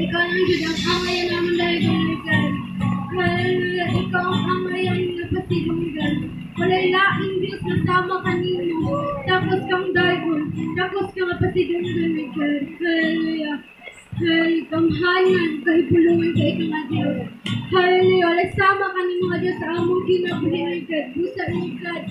ikaw ang Diyos ang pangalan naman dahil gumigan. Hallelujah, ikaw ang pangalan na pasigunggan. Walay laing Diyos na sama kanino. Tapos kang dagon, tapos kang pasigunggan ni God. Hallelujah. Hallelujah, kamhanan, kahipulungan ka ikang Diyos. Hallelujah, walay sama kanino nga Diyos sa among ginabuhi ni God. Busa ni God.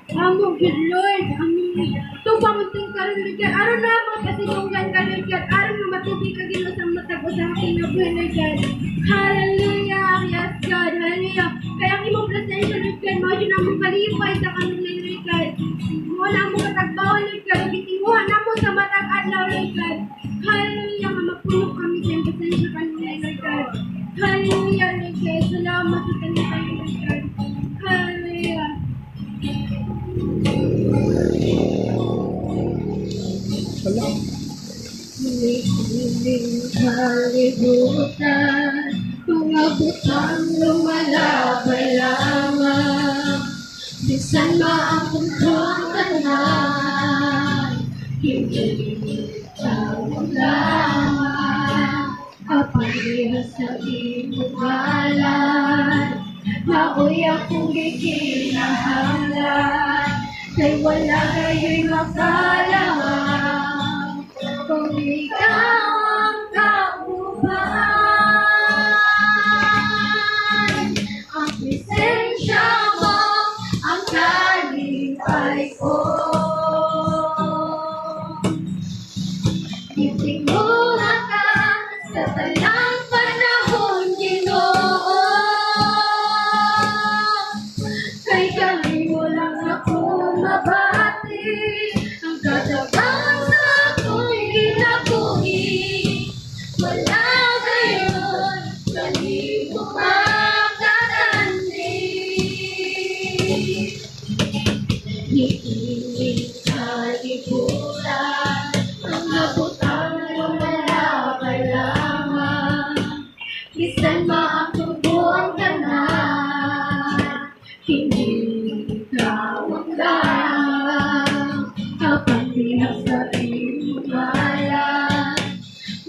Among good Lord, among tupangunting karon ni God. Aron na mga pasigunggan ka ni God. Aron na matubi ka Ginoo sa matag sa kinabuhi ni God. Hallelujah, yes God, hallelujah. Kaya ang imong presensya ni God, mao yun ang mong kalipay sa kanila ni God. Mo na mo katagbawan ni God, gitinguhan na mo sa matag adlaw ni God. Hallelujah, nga mapuno kami sa presensya kanila ni God. Hallelujah, ni God. Salamat sa kanila ni God. Hallelujah. Hiling kalibutan, mga butang lumalabay lamang. Bisan maakong tanan, hindi tawag lamang. Kapalihan sa imugalan, maoy akong giginahalan. Kay wala kayo'y makalawang, kung ikaw ang kauban. Ang presensya mo, ang kalipay ko. Itinguhan ka sa talang panahon, Ginoo. Kay kami mo lang ako mabati, ang katabangan sa ako'y ginabuhi. Wala gayon, kami mo makatandi. Hiiling kalibutan, mga butang lumalabay lamang. Bisan maakong buong tanan, hindi tawag lang. Kapag bihag sa imugalan,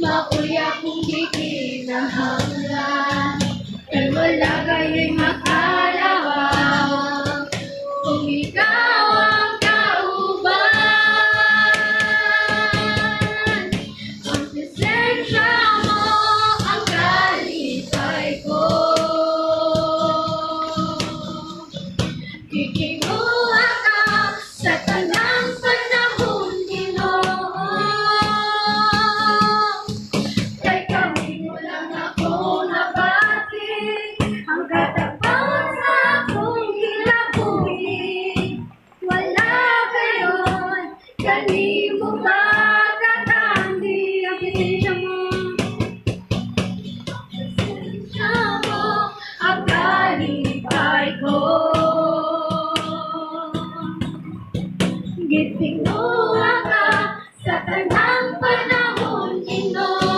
maoy akong giginahanglan. Kay wala kayo'y makalawang, kung ikaw ang kauban. Ang presensya mo, ang kalipay ko. Kikinuha ka sa tanang panahon, Ginoo. Kay kami mo lang ako nabati, ang katapangan sa akong kinabuhi. Wala gayon, kani mo makatandi. Ang presensya mo, ang kalipay ko. Gitinguha ka sa tanang panahon, Ginoo.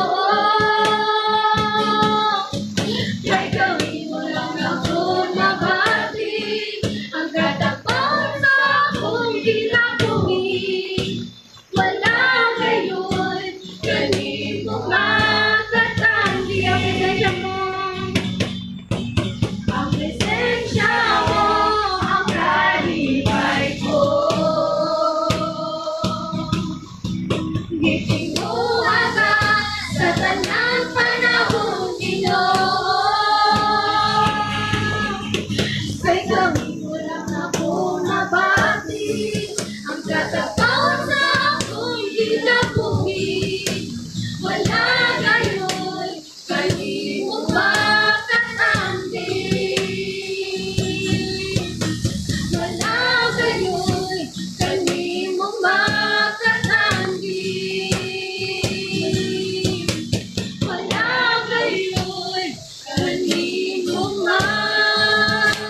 Kay gawin mo lang ako mabati, ang katapangan sa akong kinabuhi. Wala gayon, kani mo makatandi. Ang presensya mo, ang presensya mo, ang kalipay ko. Gitinguha ka sa tanang panahon, Ginoo. Kay gawin mo lang ako nabati, ang katapangan sa akong kinabuhi. Wala gayon, kani mo makatandi. Wala gayon, kani mo makatandi. Wala gayon, kani mo makatandi.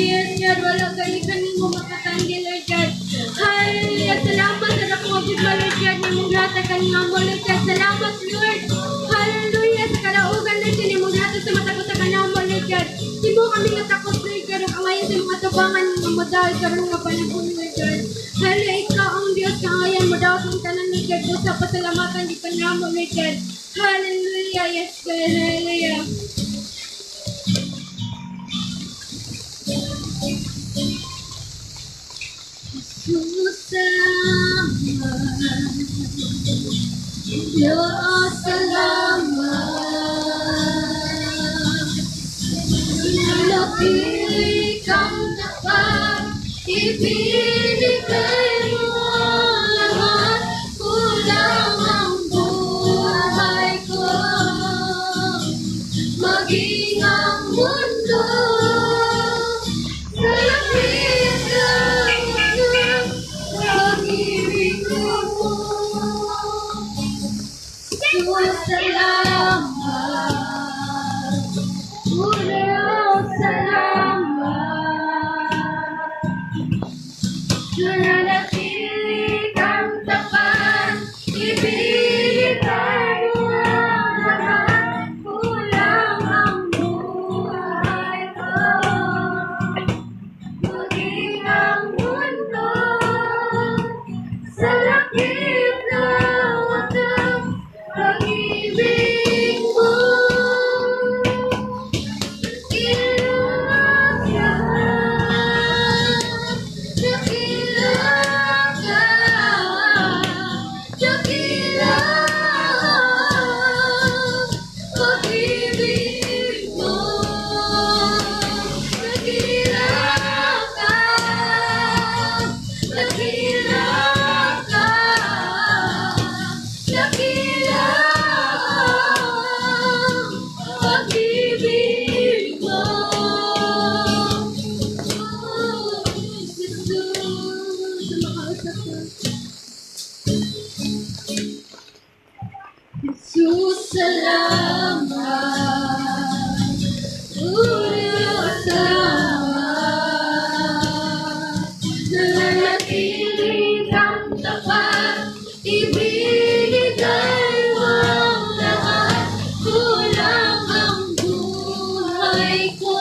Yes, God, wala gayon, kani mo makatandi, Lord God. Hallelujah, salamat sa nakawag mo, Lord God, na mong lahat ang kanina mo, Lord God. Salamat, Lord. Hallelujah, sa kalaugan, Lord God, na mong lahat sa matakot sa kanina mo, Lord God. Di mo kami natakot, Lord God, ang ngayon sa mga tabangan ng mga dahil karong nga panahon, Lord God. Kangayan mo daw kung tanan ni God mo sa pasalamatan di panamo ni God. Hallelujah, yes God, hallelujah. Jesus, salamat. Diyos, salamat. Pinalaki kang dapat, ibinigay mo lahat, kulang ang buhay ko. Maging ang mundo, sa langit ng pag-ibig mo. Diyos, salamat. Diyos, salamat. Nananatili kang tapat, ibigay mo ang lahat, kulang ang buhay ko. Maging ang mundo, sa lakip ng wagang pag-ibig mo. Jesus, salamat. Diyos, salamat. Nananatili kang tapat, ibinigay mo ang lahat, kulang ang buhay ko.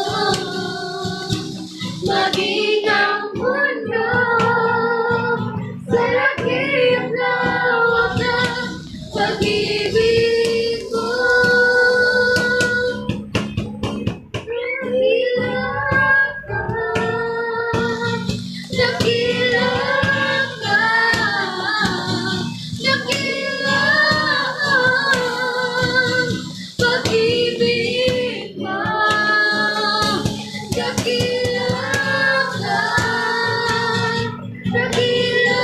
Maging ang mundo, sa lakip na wagang pag-ibig mo. Dakila ka, dakila ka, pag-ibig mo. Dakila ka, dakila ka,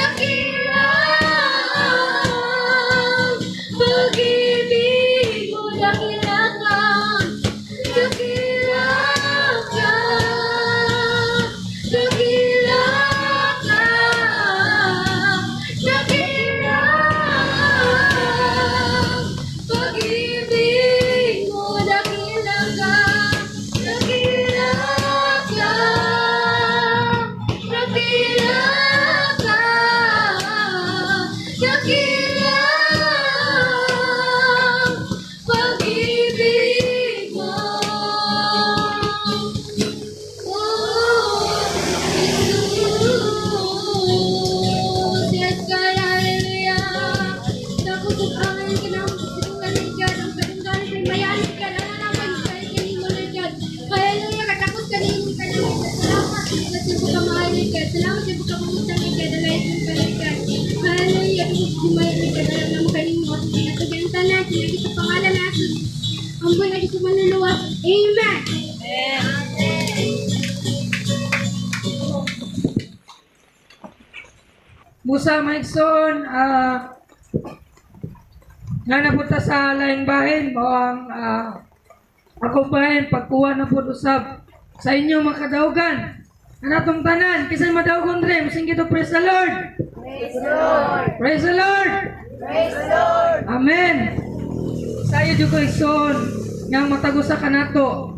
dakila pag-ibig mo. Dakila ka, dakila ka, dakila ka, dakila pag-ibig mo. Dakila ka, dakila ka, dakila ka, dakila pag-ibig mo. Oh, Jesus, yes God, hallelujah. Nakusog ang kinang sinugan ni God, ang patunggan kay mayalit ka, nananaman ka, kanin mo ni God. Hallelujah, katakot ka rin ka na ni God. Salamat, kasi po ka mahal ni God. Salamat, kasi po ka pumunta ni God, alay ko ka ni God. Hallelujah, kasi po kumain ni God, alam na mo kanin mo. Sinatagyan tanan, sinagi sa pangalan natin. Ang buhay na di sumaluluwa. Amen. Busa Maigsoon, nga napunta sa laing bahin mo ang ako bahin pagkuha na po usab sa inyo mga kadaugan. Anatong tanan, kisan madaugon rin, masing gito, praise the Lord. Praise the Lord. Praise the Lord. Praise the Lord. Amen. Sayo jud ko igsoon nga matagusa kanato.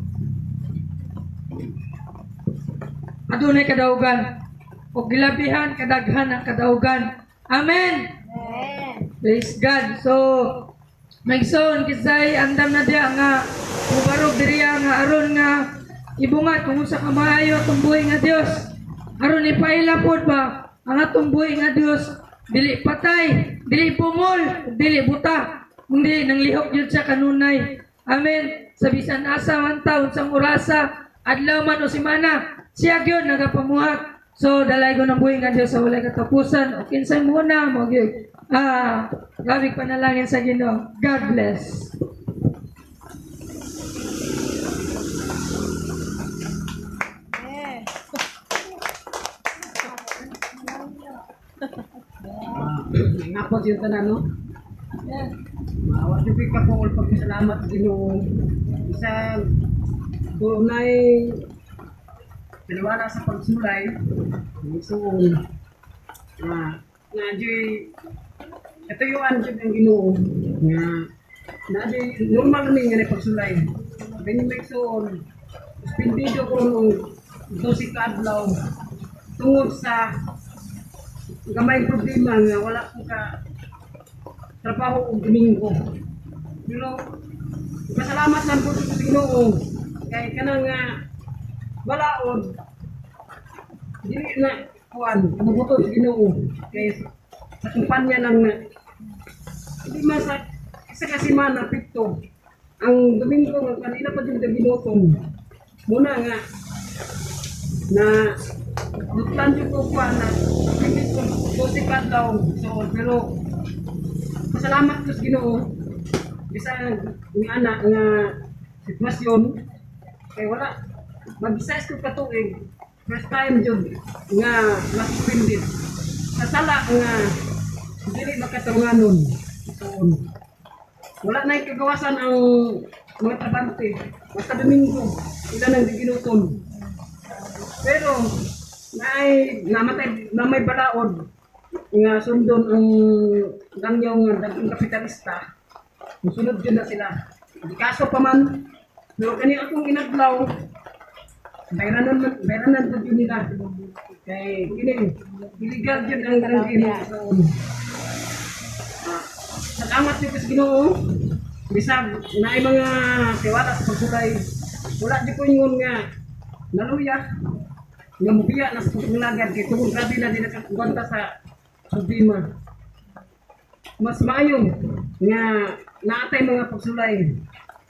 Adunay kadaugan. O gilabihan kadaghan ang kadaugan. Amen. Amen. Praise God. So, maigsoon kisay andam na diya nga ubarog diriya nga aron nga ibungat kung sa kamaayo atong buhay nga Dios. aron ipaila pod ba ang atong buhi nga Dios dili patay, dili pumol, dili buta, kundi nanglihok yun sa kanunay. Amen. Sa bisan asa man taon sang orasa, adlaw man o semana, siya gyud nagapamuhat. So dalay ko ng buhi nga Dios sa walay katapusan. O kinsay muna mo gyud. Gabig panalangin sa Ginoo. God bless. Nga po yung tanan, no? Walang ka po ulit pagkasalamat sa Ginoo. Isang tunay pinawala sa pagsulay. So, nga di katuyuan dyan ang Ginoo. Nga na di normal namin nga na pagsulay. Benimik soon, pindido ko nung 12 kadlaw tungod sa gamay problema nga wala ko ka trabaho og Domingo. Pero pasalamat lang po sa Ginoo kay kanang nga balaod dili na kuan mabuto sa Ginoo kay sa kumpanya lang na hindi man sa isa ka semana pito ang Domingo nga kanina pa yung ginutom muna nga na lutan yung ko kuan na posikat daw. So, pero pasalamat ko sa Ginoo bisa ng anak nga sitwasyon kay wala mag-size ko katuig first time jud nga nasuspended sa sala nga dili makatarunganon. So, wala na kagawasan ang mga trabante basta Domingo ila nang giginuton pero na may balaod nga sundon ang langyaw nga dagang kapitalista sunod yun na sila di kaso pa man pero kani akong inadlaw bayranan po yun nila kay kini illegal yun ang ginuton. Salamat dito sa Ginoo bisag na mga tiwala sa pagsulay wala di ko yun nga naluya nga mubiya na sa pagulagad kay tungod grabe na din nakakagwanta sa problema. Mas maayo nga naatay mga pagsulay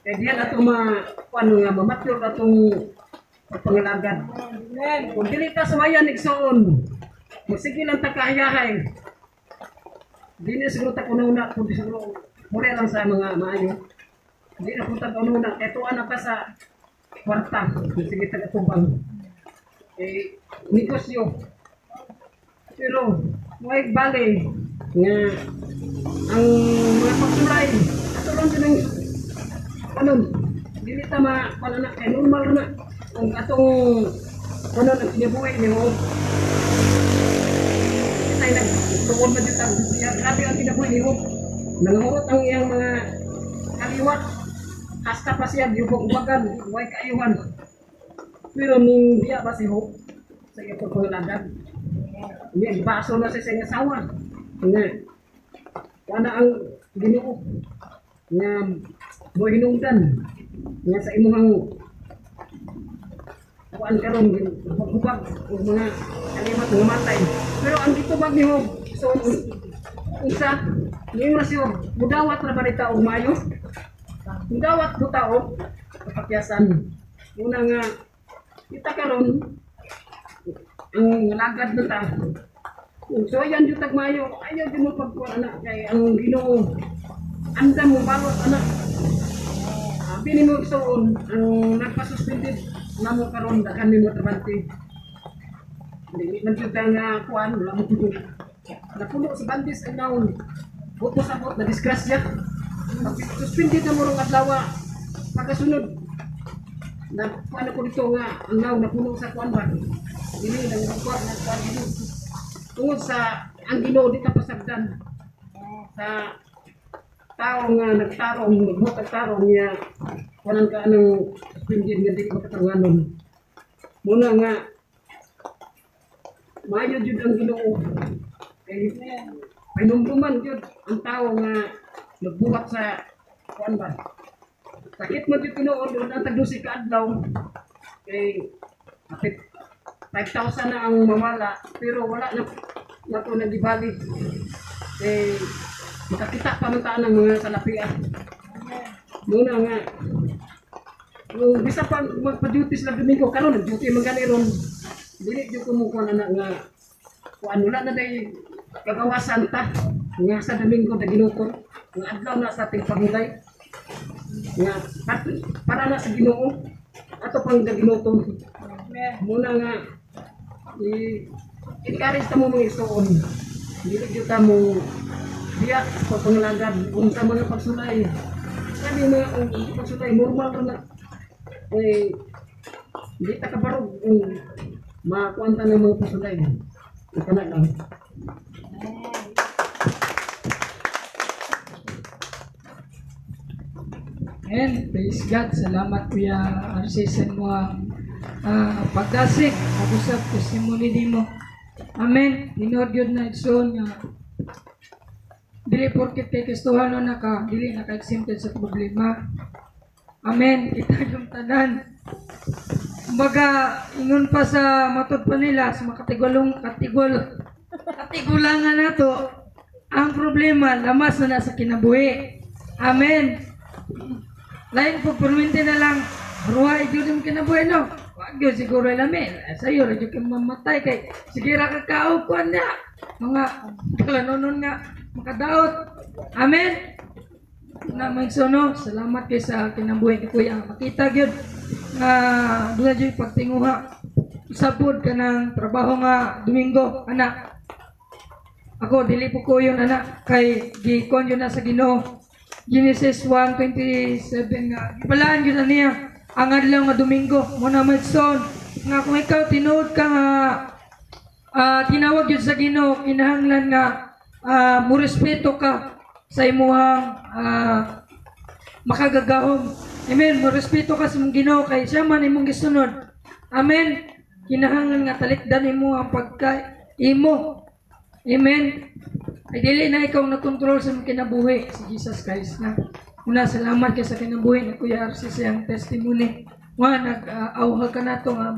kay diyan ato ano nga mamature atong pagpangalagad. Kung dili ta sumayan igsoon magsige lang ta kaayahay dili siguro ta kununa kundi siguro mure lang sa mga maayo hindi na punta kununa kay tuan na pa sa kwarta sige taga-tubang negosyo pero may bali nga ang mga pagsulay ato lang din ang ano dili ta mapalana kay normal na ang atong ano ang kinabuhi ni mo tay nagtuon na dito grabe ang kinabuhi ni mo nangurot ang iyang mga kaliwat hasta pa siya yubog-ubagan way kaayuhan. Pero nung diya ba si Hope sa iyo pagpangalagan niya baso na sa nga sawa nga wala ang Ginoo nga mo hinungdan nga sa imong kuan karon hubag og mga kalimat nga matay pero ang gitubag ni Hope so unsa niyo na siya mudawat na balita og mayo mudawat buta og kapakyasan una nga kita karon ang lagad na ta. So yan yung tagmayo, ayaw din mo pagkuha anak kay ang Ginoo. Anda mo balot anak. Bini mo soon ang nagpasuspended na mo karon daghan nimo trabante. Hindi man jud nga kuan wala mo tudo. Napuno sa bandis ang naon. Buto sa bot na disgrasya. Suspended na mo rong adlaw pagkasunod. Na ano ko dito nga ang naw napuno sa kuan ba dili nang kuan na kuan dito tungod sa ang Ginoo di ta pasagdan sa tao nga nagtarong nagtarong niya kunan ka anong pinjin nga di makatarunganon muna nga maayo jud ang Ginoo kay pinumduman jud ang tao nga nagbuhat sa kuan ba sakit mo dito noon doon ang tagdusi ka adlaw kay kapit 5,000 na ang mawala, pero wala na po nagibali. Eh, makakita pa man taan ng mga kalapian. Muna nga, yung bisa pa magpa-duty sila Domingo, karon nag-duty man gani ron. Dili jud ko mo kuan na nga kuan wala na day kagawasan ta. Nga sa Domingo na ginukon, nga adlaw na sa ating pamilay. Nga para na sa Ginoo ato pang gaginutong. Muna nga i-encourage ta mo mga isuon. Dili jud ta mo diya sa pangalagad unsa mga pagsulay. Kami mga pagsulay normal ra na. Eh di ta kabarog makuanta ng mga pagsulay. Ito na lang. And praise God, salamat Kuya Arcesen mo ang pagdasig, mag-usap testimony din mo. Amen. Tinod yun na igsoon nga dili porket kay Kristohano na ka, dili na ka-exempted sa problema. Amen. Kita yung tanan. Kumbaga, ingon pa sa matod pa nila, sa katigulangan na to, ang problema, lamas na nasa kinabuhi. Amen. Lain po, perminti na lang, ruhay yun yung kinabuhi, no? Wag yun, siguro lamin. Sa'yo, radyo kang mamatay kay, sige ra kakaupuan niya. Mga kalanonon nga, makadaot. Amen. Naman so, no? Salamat kay sa kinabuhi ni Kuya. Makita yun, doon yung pagtinguha. Sabod ka ng trabaho nga, Domingo, anak. Ako, dili po ko yun, anak, kay gikon yun na sa Ginoo. Genesis 1:27 nga. Ibalaan yun na niya. Ang adlaw nga Domingo. Muna magson. Nga kung ikaw tinuod ka nga tinawag yun sa Ginoo, kinahanglan nga murespeto ka sa imuhang makagagahom. Amen. Murespeto ka sa mong Ginoo kay siya man imong gisunod. Amen. Kinahanglan nga talikdan imo ang pagka-imo. Amen. Ay dili na ikaw na-control sa mga kinabuhi si Jesus Christ na. Muna salamat kay sa kinabuhi ni Kuya Arcis ang testimony. Nga nag-auha ka na ito nga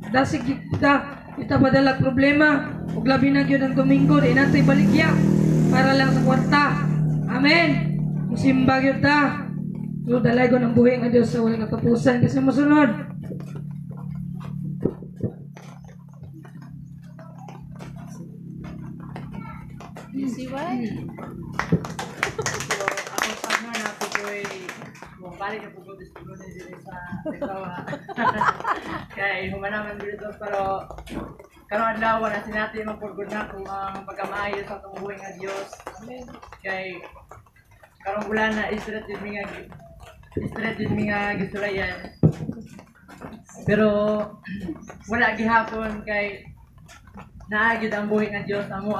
dasig kita padala problema ug labi na gyud ang Domingo di natin baligya para lang sa kwarta. Amen. Musimba gyud ta. So dalay ko ng buhi nga Dios sa walang katapusan kasi masunod. So, ako sa nga natin ko ay bumalik na pupuntis ko na dito sa ikaw. Kaya humanaman dito pero karong adlaw na sinati magpurgod na kung ang pagkamaayo sa tumubuhay nga Dios. Kay karong bulan na straight din mi nga gisulayan. Pero wala gihapon kay naagid ang buhay nga Dios amo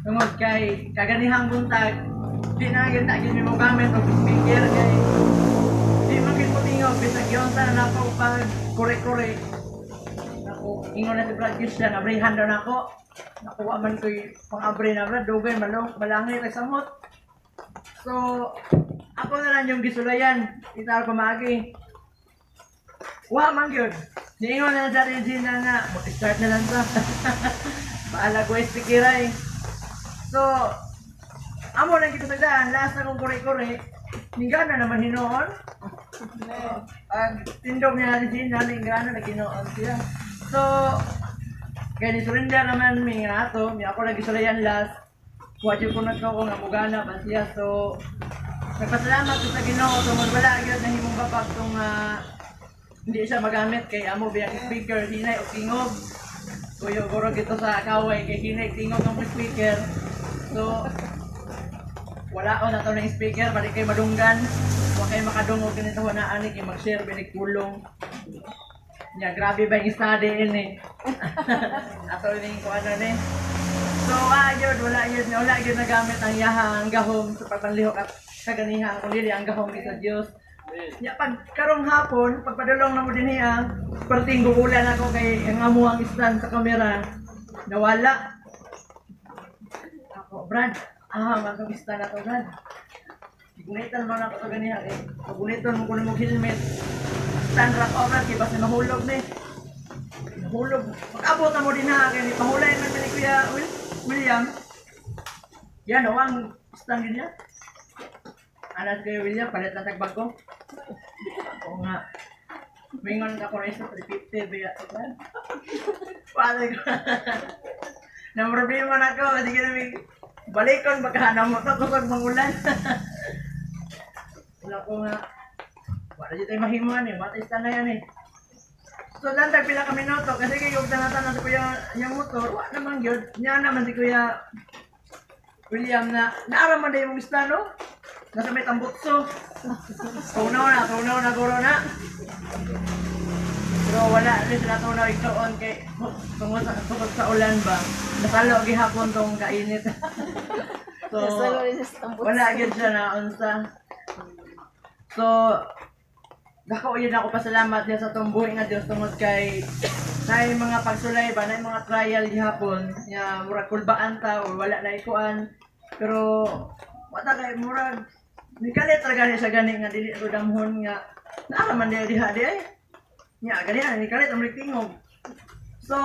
tungod kay kaganihang buntag di na gyud ta gyud mo gamit og speaker kay di man gyud mo tingog bisag yon ta na ako pag kore-kore nako ingon na si Brad Christian abrihan daw nako nakuha man ko'y pang-abre na Brad dugay malangay kay samot so ako na lang yung gisulayan ital ko maagi wa man gyud niingon na sa Regina nga mag-start na lang ta baala ko ispikiray so amo lang kita sa daan last na kong kore-kore ningana naman hinoon ang tindog niya Regina ningana na ginoon siya so kaya ni surrender naman mi nga ato mi ako nagisulayan last kuwadyo ko na to kung amugana pa siya so nagpasalamat ko sa Ginoo tungod wala gyud na himong kapag tong hindi siya magamit kay amo biyang speaker hinay o tingog kuyo goro gito sa kaway kay hinay tingog ang speaker so wala ko na to ng speaker balik kay madunggan huwag kayo makadungog ganito na ani kay mag-share binig tulong niya grabe ba yung study ini ato ning ko ano ni so wala yun nagamit ang yahang gahom sa pagpanlihok at kaganiha kung dili ang gahom sa Dios. Ya pag karong hapon, pagpadulong na mo din niya, perting gugulan ako kay ang amuang stand sa kamera. Nawala. Ako, Brad, magkabista na to, Brad. Gunitan mo na ako ganiha eh. Gunitan mo ko na mo helmet. Stand rock over, kaya basta mahulog na eh. Hulog. Mag-abot na mo din na kaya ni pahulay man ni Kuya William. Yan o ang stand niya. Anak Kuya William, palit na tagbag ko. Oo nga. Mingon ka ko rin sa 350 biya. Pala ko. Na problema na ko, kasi kami balikon magkahanap mo ito kung mangulan. Wala ko nga. Wala dito yung mahimuan eh, matis na yan eh. So, lantag pila kami noto, kasi kayo tanatan na si Kuya yung motor, wala naman yun. Niya naman si Kuya William na naaraman na yung gusto, no? Nasa may tambutso. Tunaw na, guro na. Pero wala rin sila tunaw itoon kay tungkol sa ulan ba. Nasalo gihapon tong kainit. So, wala agad siya na unsa. So, dako yun ako pasalamat niya sa tumbuhi nga Diyos tungod kay na mga pagsulay ba, na mga trial gihapon nga murag kulbaan ta o wala na ikuan. Pero wata kay murag nikalit ra gani sa gani nga dili ko damhon nga naaraman diha di ay. Nya gani ni kalit ang tingog. So,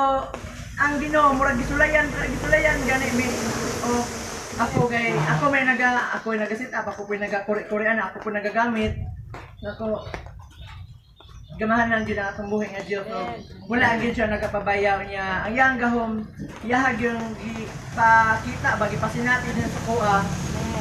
ang Ginoo murag gisulayan gani mi o ako may nagasit up, ako may nagakore-korean, ako po nagagamit. Nako gamahan lang gyud ang atong buhi nga Dios. So, wala gyud siya nagapabayaw niya. Ang yang gahom yahag yung ipakita bagi pasinati din sa kuha.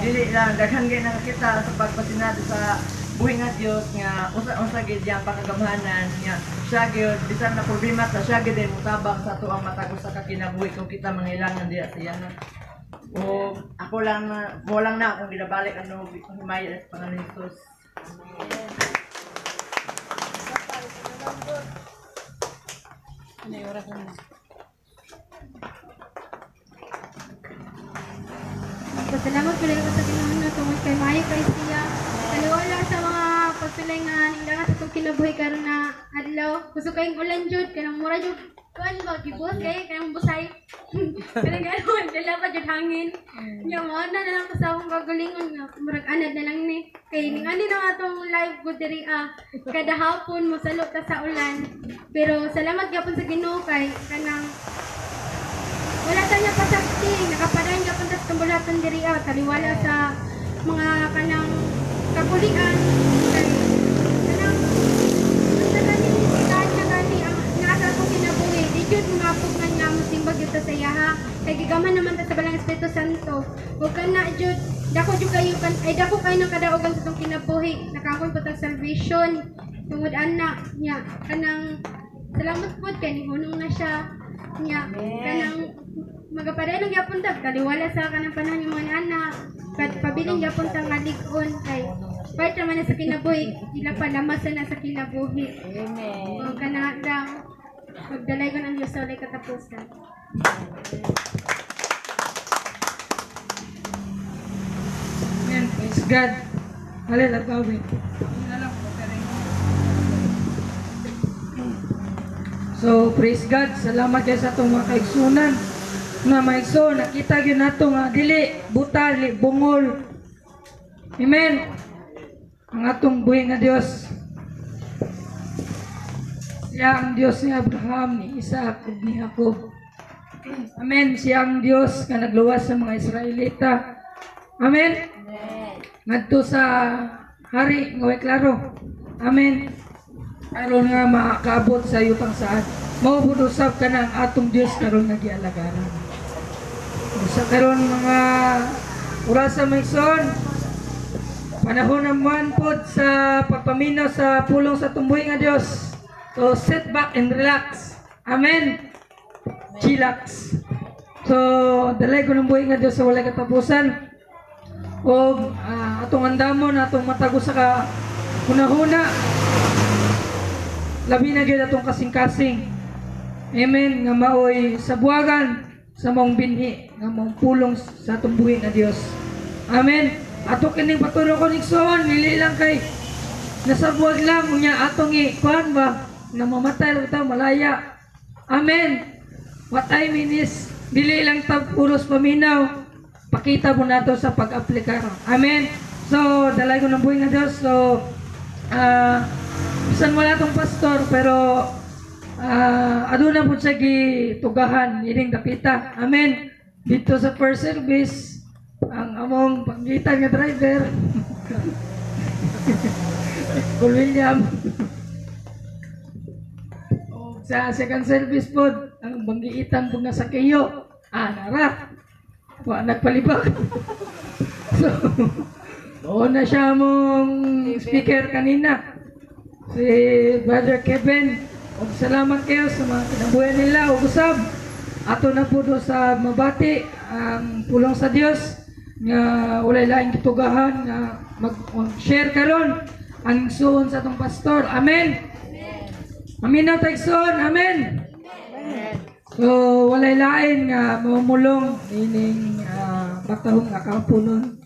Dili lang daghan gyud nakita sa pagpasinati sa buhi nga Dios nga unsa gyud yang pakagamahanan niya. Siya gyud bisan na problema sa siya gyud ay mutabang sa tuang matagos sa kakinabuhi kung kita mangilangan diya sa yana. O ako lang mo lang na akong ginabalik ano himay sa pangalan ni Jesus. Pasalamat pala ko sa Ginoo na tungod kay maayo kay siya. Kaliwala sa mga pagsulay nga hindangan sa itong kinabuhi karon na adlaw. Gusto kayong ulan jud kanang mura jud kuan ba gibot kay kanang busay. Kanang ganoon dala pa jud hangin. Nya mo na lang sa akong gagalingon nga murag anad na lang ni. Kay ning ani na atong live good diri kada hapon mo salot ta sa ulan. Pero salamat gyapon sa Ginoo kay kanang wala ta niya pasakti, nakapadayon ka punta sa tumbulatan diri taliwala sa mga kanang kapulian kay kanang basta gani kahit na gani ang nasa ko kinabuhi di jud mga pugnan nga mo simbag yun ta sa yaha kay gigaman naman ta sa balang Espiritu Santo ug kana jud dako jud kayo dako kayo ng kadaogan sa tong kinabuhi nakakon po tag salvation tungod anak niya kanang salamat po kay nihunong na siya niya kanang magapaday lang gyapon ta kaliwala sa kanang panahon ng mga anak pabiling gyapon ta nga lig-on kay part man sa kinabuhi ila palamasan na sa kinabuhi. Amen. O kana daw magdalay ko ng Diyos sa ulay katapusan. Amen. Praise God. Hallelujah. Gawin. So, praise God. Salamat kayo sa itong mga kaigsunan. Na maigso, nakita yun na ito nga dili, buta, dili, bungol. Amen. Ang atong buhay nga Diyos. Siya ang Diyos ni Abraham, ni Isaac, ug ni Jacob. Amen. Siya ang Diyos nga nagluwas sa mga Israelita. Amen. Ngadto sa hari nga way klaro. Amen. Aron nga makabot sa yutang saan. Maubudusap ka na ang atong Diyos karon nagialagaran. Sa karon mga oras sa maison, panahon naman po sa pagpaminaw sa pulong sa tumbuhi nga Diyos. So sit back and relax. Amen. Chillax. So dalay ko ng buhi nga Diyos sa walay katapusan. O atong andamon, atong matago sa hunahuna. Labi na gyud atong kasing-kasing. Amen. Nga maoy sa buwagan sa mong binhi nga mong pulong sa atong buhi nga Dios. Amen. Ato kining patulo ko nigsoon dili lang kay nasa buwag lang unya atong kuan ba na mamatay utaw malaya. Amen. What I mean is dili lang ta puros paminaw. Pakita mo nato sa pag-aplikar. Amen. So dalay ko ng buhi nga Dios. So bisan wala tong pastor pero aduna po sa gitugahan ining dapita. Amen. Dito sa first service, ang among panggitan nga driver, Paul William. O, sa second service po, ang banggiitan po nga sa kayo, nara, nagpalibak. So, doon na siya mong speaker kanina. Si Brother Kevin, og salamat kayo sa mga kinabuhi nila og usab. Ato na po do sa mabati ang pulong sa Dios nga walay laing gitugahan nga mag-share karon ang suon sa atong pastor. Amen. Amen na tagson. Amen. So walay lain nga mamulong ining batahong akapunon.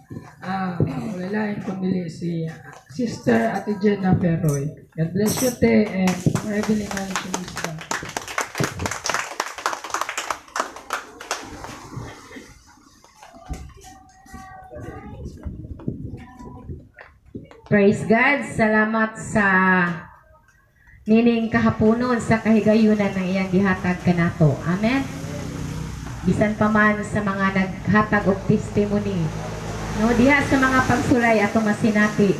Walay lain pamili si Sister Ate Jenna Perroy. God bless you, te, and forever in wisdom. Praise God. Salamat sa nining kahaponon sa kahigayunan ng iyang gihatag kanato. Amen. Bisan pa man sa mga naghatag og testimony, no, diha sa mga pagsulay atong masinati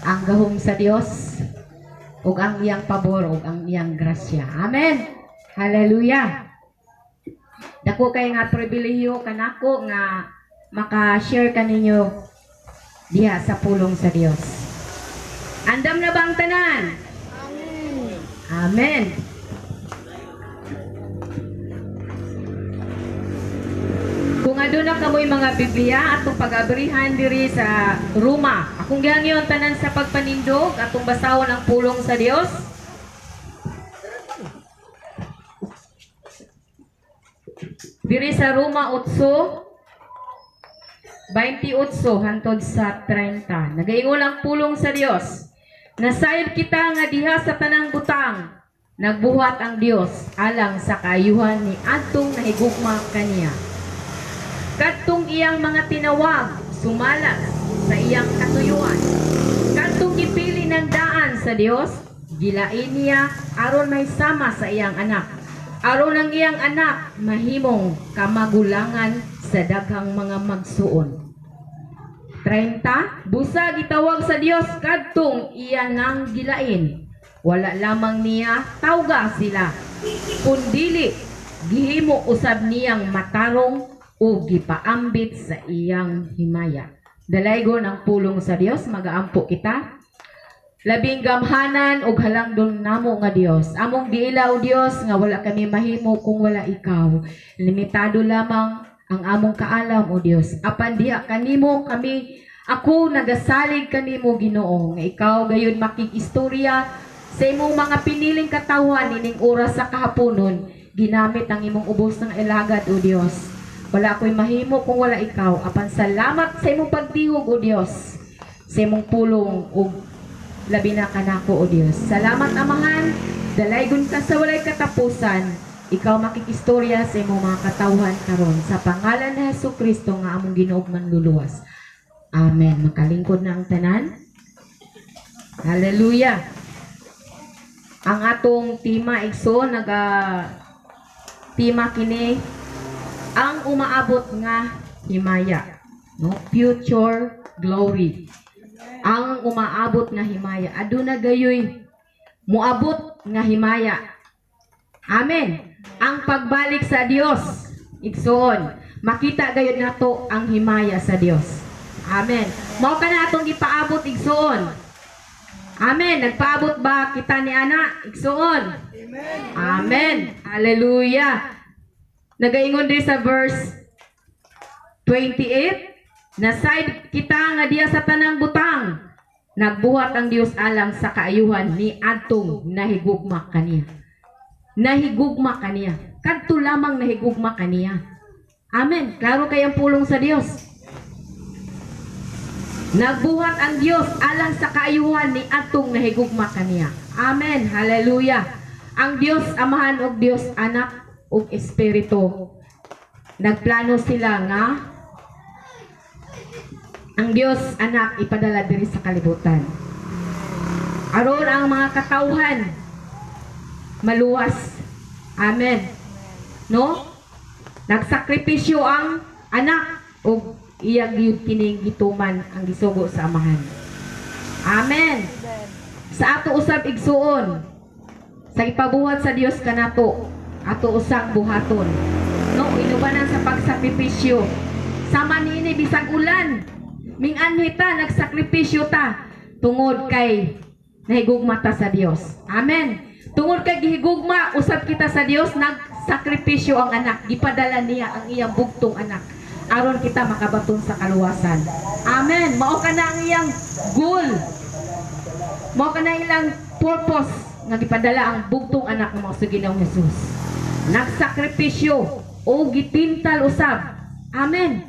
ang gahom sa Dios ug ang iyang pabor ug ang iyang grasya. Amen. Hallelujah. Dako kay nga pribilehiyo kanako nga maka-share kaninyo diha sa pulong sa Dios. Andam na bang tanan? Amen. Amen. Kung aduna kamoy mga Biblia atong pag-abrihan diri sa Roma. Akong gihangyon tanan sa pagpanindog atong basahon ang pulong sa Dios. Diri sa Roma 8:28 hantod sa 30. Nagaingon ang pulong sa Dios. Nasayod kita nga diha sa tanang butang, nagbuhat ang Dios alang sa kaayuhan ni adtong nahigugma kaniya. Kadtong iyang mga tinawag, sumalas sa iyang katuyuan. Kadtong gipili ng daan sa Dios, gilain niya aron may sama sa iyang anak. Aron ang iyang anak mahimong kamagulangan sa daghang mga magsuon. 30, busa gitawag sa Dios kadtong iya nang gilain. Wala lamang niya tawga sila, kundili gihimo usab niyang matarong o gipaambit sa iyang himaya. Dalaygon ang pulong sa Dios, magaampo kita. Labing gamhanan og halangdon namo nga Dios. Among giilaw Dios nga wala kami mahimo kung wala ikaw. Limitado lamang ang among kaalam o Dios. Apan diha kanimo kami, ako nagasalig kanimo Ginoo nga ikaw gayon makikistorya sa imong mga piniling katawhan ining oras sa kahaponon. Ginamit ang imong ubos ng ilagad o Dios. Wala ako'y mahimo kung wala ikaw. Apan salamat sa imong pagtihog o Dios, sa imong pulong o labi na kanako o Dios. Salamat Amahan, dalaygon ka sa walay katapusan. Ikaw makikistorya sa imong mga katawhan karon sa pangalan ni Hesukristo nga among Ginoo manluluwas. Amen. Makalingkod na ang tanan. Hallelujah. Ang atong tema igso tema kini ang umaabot nga himaya, no? Future glory. Ang umaabot nga himaya, aduna gayoy muabot nga himaya. Amen. Ang pagbalik sa Dios, igsoon, makita gayud nato ang himaya sa Dios. Amen. Mao kana atong gipaabot igsoon. Amen. Nagpaabot ba kita ni ana igsoon? Amen. Amen. Hallelujah. Nagaingon din sa verse 28, nasayod kita nga diya sa tanang butang, nagbuhat ang Dios alang sa kaayuhan ni adtong nahigugma kaniya. Nahigugma kaniya. Kadto lamang nahigugma kaniya. Amen. Klaro kay ang pulong sa Dios. Nagbuhat ang Dios alang sa kaayuhan ni adtong nahigugma kaniya. Amen. Hallelujah. Ang Dios Amahan og Dios Anak ug Espiritu, nagplano sila nga ang Dios Anak ipadala diri sa kalibutan. Aron ang mga katawhan maluwas. Amen. No? Nagsakripisyo ang anak o iyang giyud kining gituman ang gisugo sa amahan. Amen. Sa ato usab igsuon, sa ipabuhat sa Dios kanato, ato usang buhaton. No, inubanan sa pagsakripisyo. Sama niini bisag ulan, minganhita nagsakripisyo ta tungod kay nahigugma ta sa Dios. Amen. Tungod kay gihigugma usab kita sa Dios, nagsakripisyo ang anak, gipadala niya ang iyang bugtong anak aron kita makabaton sa kaluwasan. Amen. Mao ka na ang iyang goal. Mao ka na ilang purpose nga gipadala ang bugtong anak ng mga Ginoong Hesus. Nagsakripisyo o gipintal usab. Amen.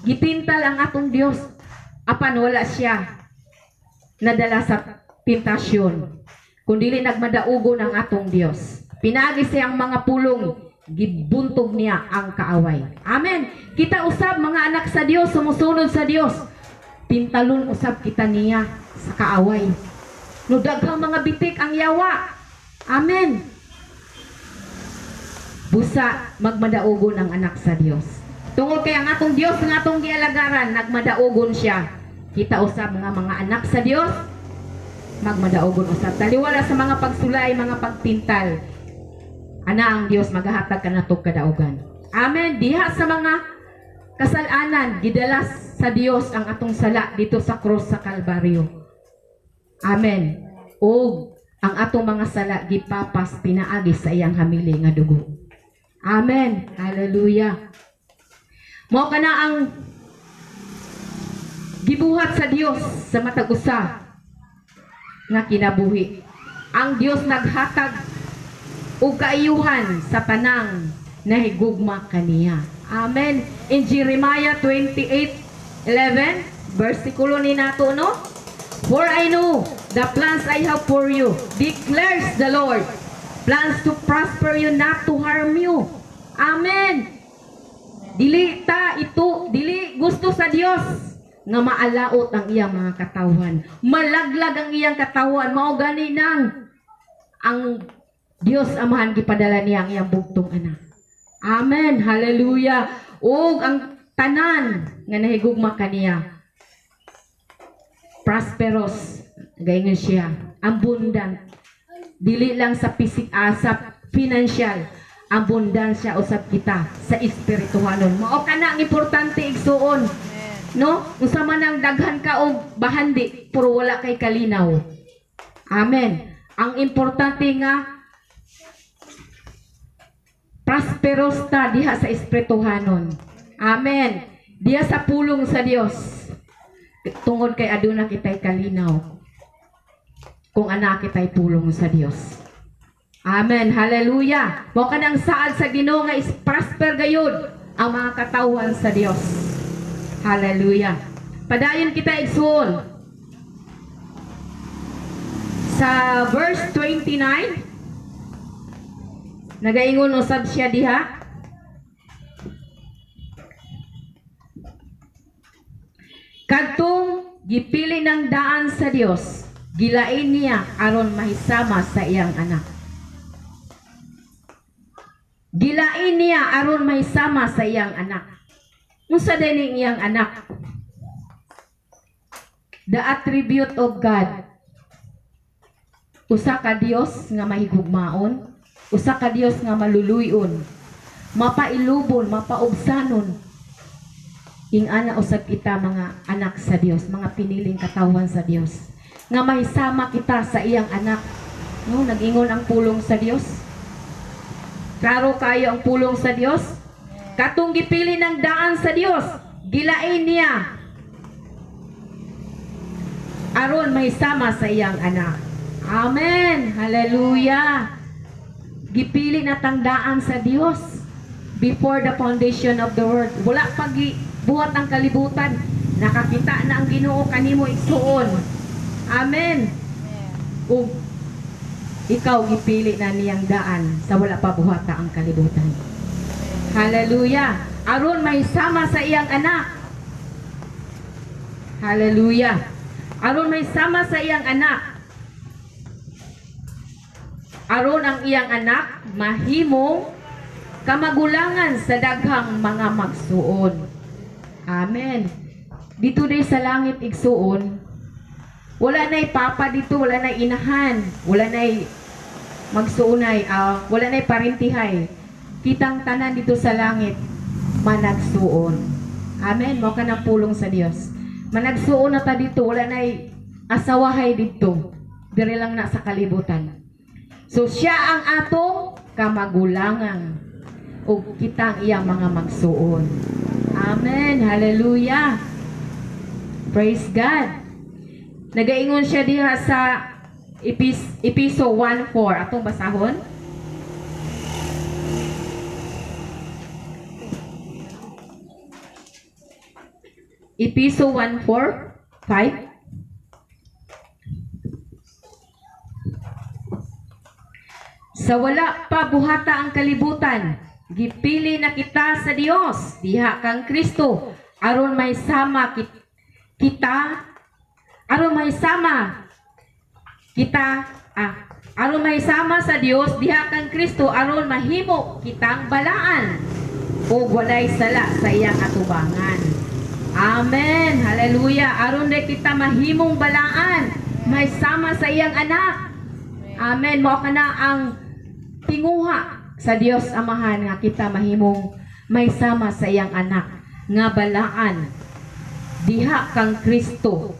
Gipintal ang atong Dios apan wala siya nadala sa tentasyon, kundili nagmadaugon ang atong Dios. Pinagi siyang mga pulong, gibuntog niya ang kaaway. Amen. Kita usab mga anak sa Dios, sumusunod sa Dios, pintalon usab kita niya sa kaaway. No daghang mga bitik ang yawa. Amen. Busa magmadaugon ang anak sa Dios. Tungod kay ang atong Dios nga atong gialagaran, nagmadaugon siya. Kita usab mga anak sa Dios, magmadaugon usab. Taliwala sa mga pagsulay, mga pagpintal. Ana ang Dios magahatag kanato kadaugan. Amen. Diha sa mga kasalanan, gidalas sa Dios ang atong sala dito sa cross sa Kalbaryo. Amen. O ang atong mga sala gipapas pinaagi sa iyang hamili nga dugo. Amen. Hallelujah. Mao kana ang gibuhat sa Dios sa matag usa nga kinabuhi. Ang Dios naghatag og kaayuhan sa tanang nahigugma kaniya. Amen. In Jeremiah 28:11, versikulo ni nato, no? For I know the plans I have for you, declares the Lord. Plans to prosper you, not to harm you. Amen. Dili gusto sa Dios nga maalaot ang iyang mga katawan. Malaglag ang iyang katawan. Mao gani nang ang Dios Amahan gipadala niya ang iyang bugtong anak. Amen. Hallelujah. Ug ang tanan nga nahigugma kaniya, prosperous, gayon siya, abundant. Dili lang sa sa financial, abundansya usab kita sa espirituhanon. Mao kana ang importante igsuon. No? Unsa man ang daghan ka og bahandi, puro wala kay kalinaw. Amen. Ang importante nga prosperous ta diha sa espirituhanon. Amen. Diha sa pulong sa Dios. Tungod kay aduna kitay kalinaw kung ana kitay pulong sa Dios. Amen. Hallelujah. Mao kanang saad sa Ginoo nga is prosper gayud ang mga katawhan sa Dios. Hallelujah. Padayon kita igsuon sa verse 29. Nagaingon usab siya diha. Kadtong gipili ng daan sa Dios, gilain niya aron mahisama sa iyang anak. Gilain niya aron mahisama sa iyang anak. Unsa dining iyang anak? The attribute of God. Usa ka Dios nga mahigugmaon, usa ka Dios nga maluluyon, mapailubon, mapaubsanon. Ingana usab kita mga anak sa Dios, mga piniling katawan sa Dios, nga mahisama kita sa iyang anak. No, nag-ingon ang pulong sa Dios. Klaro kayo ang pulong sa Dios. Katong gipili ng daan sa Dios, gilain niya aron mahisama sa iyang anak. Amen. Hallelujah. Gipili na tangdaan sa Dios before the foundation of the world. Wala pag buhat ang kalibutan, nakakita na ang Ginoo kanimo igsuon. Amen. Ug ikaw gipili na niyang daan sa wala pa buhata ang kalibutan. Hallelujah. Aron mahisama sa iyang anak. Hallelujah. Aron mahisama sa iyang anak. aron ang iyang anak mahimong kamagulangan sa daghang mga magsuon. Amen. Dito day sa langit igsuon, wala na'y papa dito, wala na'y inahan, wala na'y magsuunay, wala na'y parintihay. Kitang tanan dito sa langit, managsuon. Amen. Mao ka ng pulong sa Dios. Managsuon na ta dito, wala na'y asawahay dito. Dire lang na sa kalibutan. So siya ang atong kamagulangan o kitang iyang mga magsuon. Amen. Hallelujah. Praise God. Nagaingon siya diha sa Episo 1:4. Atong basahon. Episo 1:4-5. Sa wala pa buhata ang kalibutan, gipili na kita sa Dios, diha kang Kristo, aron may sama aron may sama sa Dios, diha kang Kristo, aron mahimo kitang balaan o walay sala sa iyang atubangan. Amen. Hallelujah. Aron day kita mahimong balaan, may sama sa iyang anak. Amen. Mao kana ang tinguha sa Dios Amahan nga kita mahimong may sama sa iyang anak nga balaan diha kang Kristo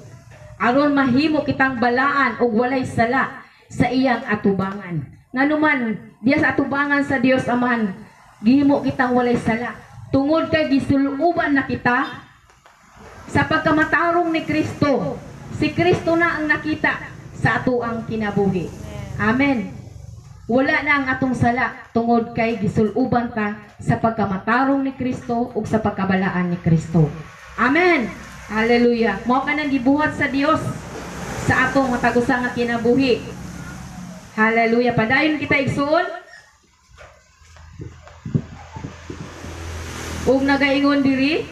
aron mahimo kitang balaan og walay sala sa iyang atubangan. Nganuman diya sa atubangan sa Dios Amahan gihimo kitang walay sala tungod kay gisuluban na kita sa pagkamatarong ni Kristo. Si Kristo na ang nakita sa ato ang kinabuhi. Amen. Wala na ang atong sala tungod kay gisuluban ta sa pagkamatarong ni Kristo ug sa pagkabalaan ni Kristo. Amen. Hallelujah. Mao ka nang gibuhat sa Dios sa atong matagusa nga kinabuhi. Hallelujah. Padayon kita igsuon. Ug nagaingon diri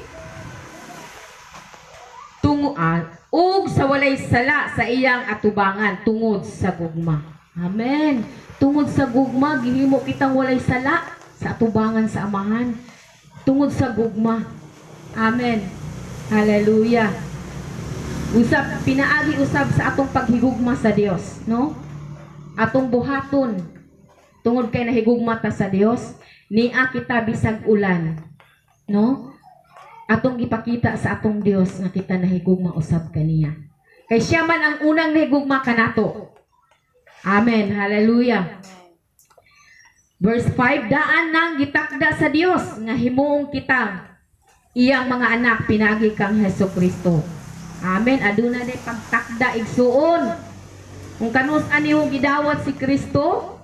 ug sa walay sala sa iyang atubangan tungod sa gugma. Amen. Tungod sa gugma, gihimo kitang walay sala sa atubangan sa Amahan. Tungod sa gugma. Amen. Hallelujah. Pinaagi usab sa atong paghigugma sa Dios, no? Atong buhaton. Tungod kay nahigugma ta sa Dios, niya kita bisag ulan, no? Atong ipakita sa atong Dios nga kita nahigugma usab kaniya. Kay siya man ang unang nahigugma kanato. Amen. Hallelujah. Verse 5, daan nang gitakda sa Dios nga himuong kita iyang mga anak pinagi kang Hesukristo. Amen. Aduna day pagtakda igsuon. Kung kanus-an nimo gidawat si Kristo,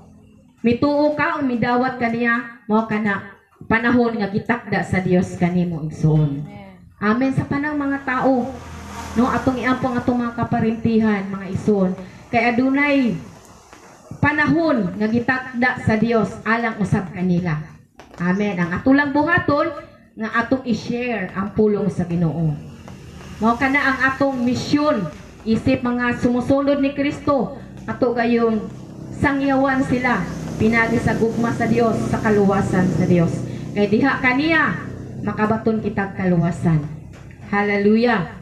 mituo ka o midawat kaniya, mao kana panahon nga gitakda sa Dios kanimo igsuon. Amen. Sa tanang mga tao, no, atong iampong atong mga kaparintihan, mga igsuon, kay adunay panahon nga gitakda sa Dios alang usab kanila. Amen. Ang atulang buhaton nga atong i-share ang pulong sa Ginoo. Mao kana ang atong misyon isip mga sumusunod ni Kristo, ato gayong sangyawan sila pinagi sa gugma sa Dios, sa kaluwasan sa Dios. Kay diha kaniya makabaton kitag kaluwasan. Hallelujah.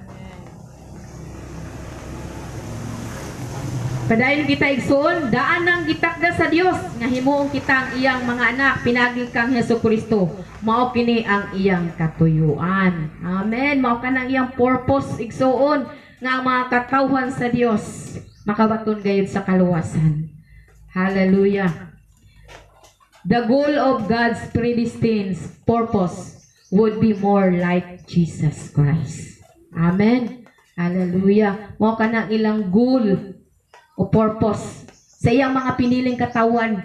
Padayon kita igsoon, daan nang gitakda sa Dios nga himuong kitang iyang mga anak pinagi kang Hesukristo. Mao kini ang iyang katuyuan. Amen. Mao kanang iyang purpose igsoon nga ang mga katawhan sa Dios makabaton gayud sa kaluwasan. Hallelujah. The goal of God's predestined purpose would be more like Jesus Christ. Amen. Hallelujah. Mao kanang ilang goal o purpose sa iyang mga piniling katawan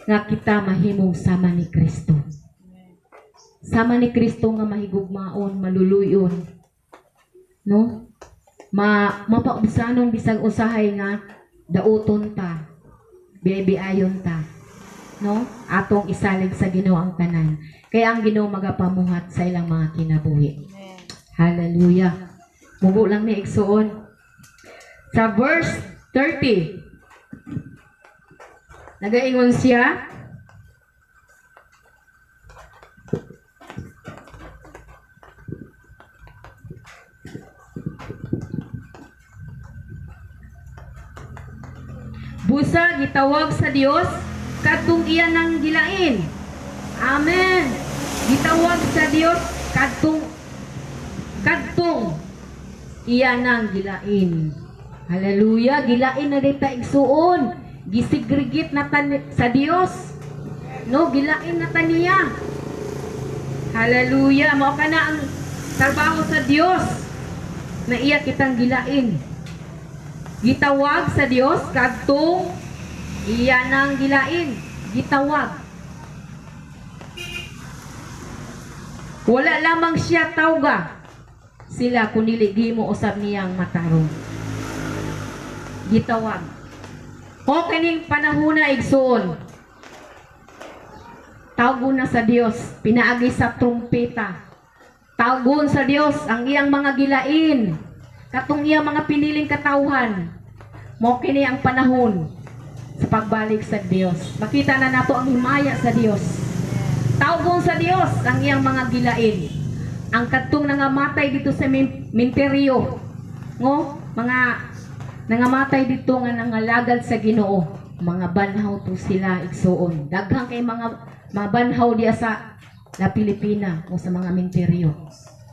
nga kita mahimong sama ni Kristo. Sama ni Kristo nga mahigugmaon, maluluyon. No? Mapaubsanon bisag usahay nga dauton ta, biyayon ta. No? Atong isalig sa Ginoo ang tanan. Kaya ang Ginoo magapamuhat sa ilang mga kinabuhi. Hallelujah. Mugo lang ni igsuon. Sa verse 30. Nagaingon siya, busa gitawag sa Dios kadtong iya nang gilain. Amen. Gitawag sa Dios kadtong iya nang gilain. Hallelujah. Gilain na dita igsuon. Gisigregit na sa Dios. No, gilain na niya. Hallelujah. Mao kana ang trabaho sa Dios na iya kitang gilain. Gitawag sa Dios kadtong iya nang gilain. Gitawag. Wala lamang siya tawga sila kunili gimo usab niyang matarong. Gitawag. O kaning panahon na igsoon. Tawgon na sa Dios, pinaagi sa trumpeta. Tawgon sa Dios ang iyang mga gilain. Katong iyang mga piniling katawhan. Mo kini ang panahon sa pagbalik sa Dios. Makita na nato ang himaya sa Dios. Tawgon sa Dios ang iyang mga gilain. Ang kadtong nangamatay dito sa minteryo. Ngo, mga nangamatay dito nga nangalagad sa Ginoo. Mga banhaw to sila igsuon. Daghang kay mga banhaw diya sa La Pilipina o sa mga minteryo.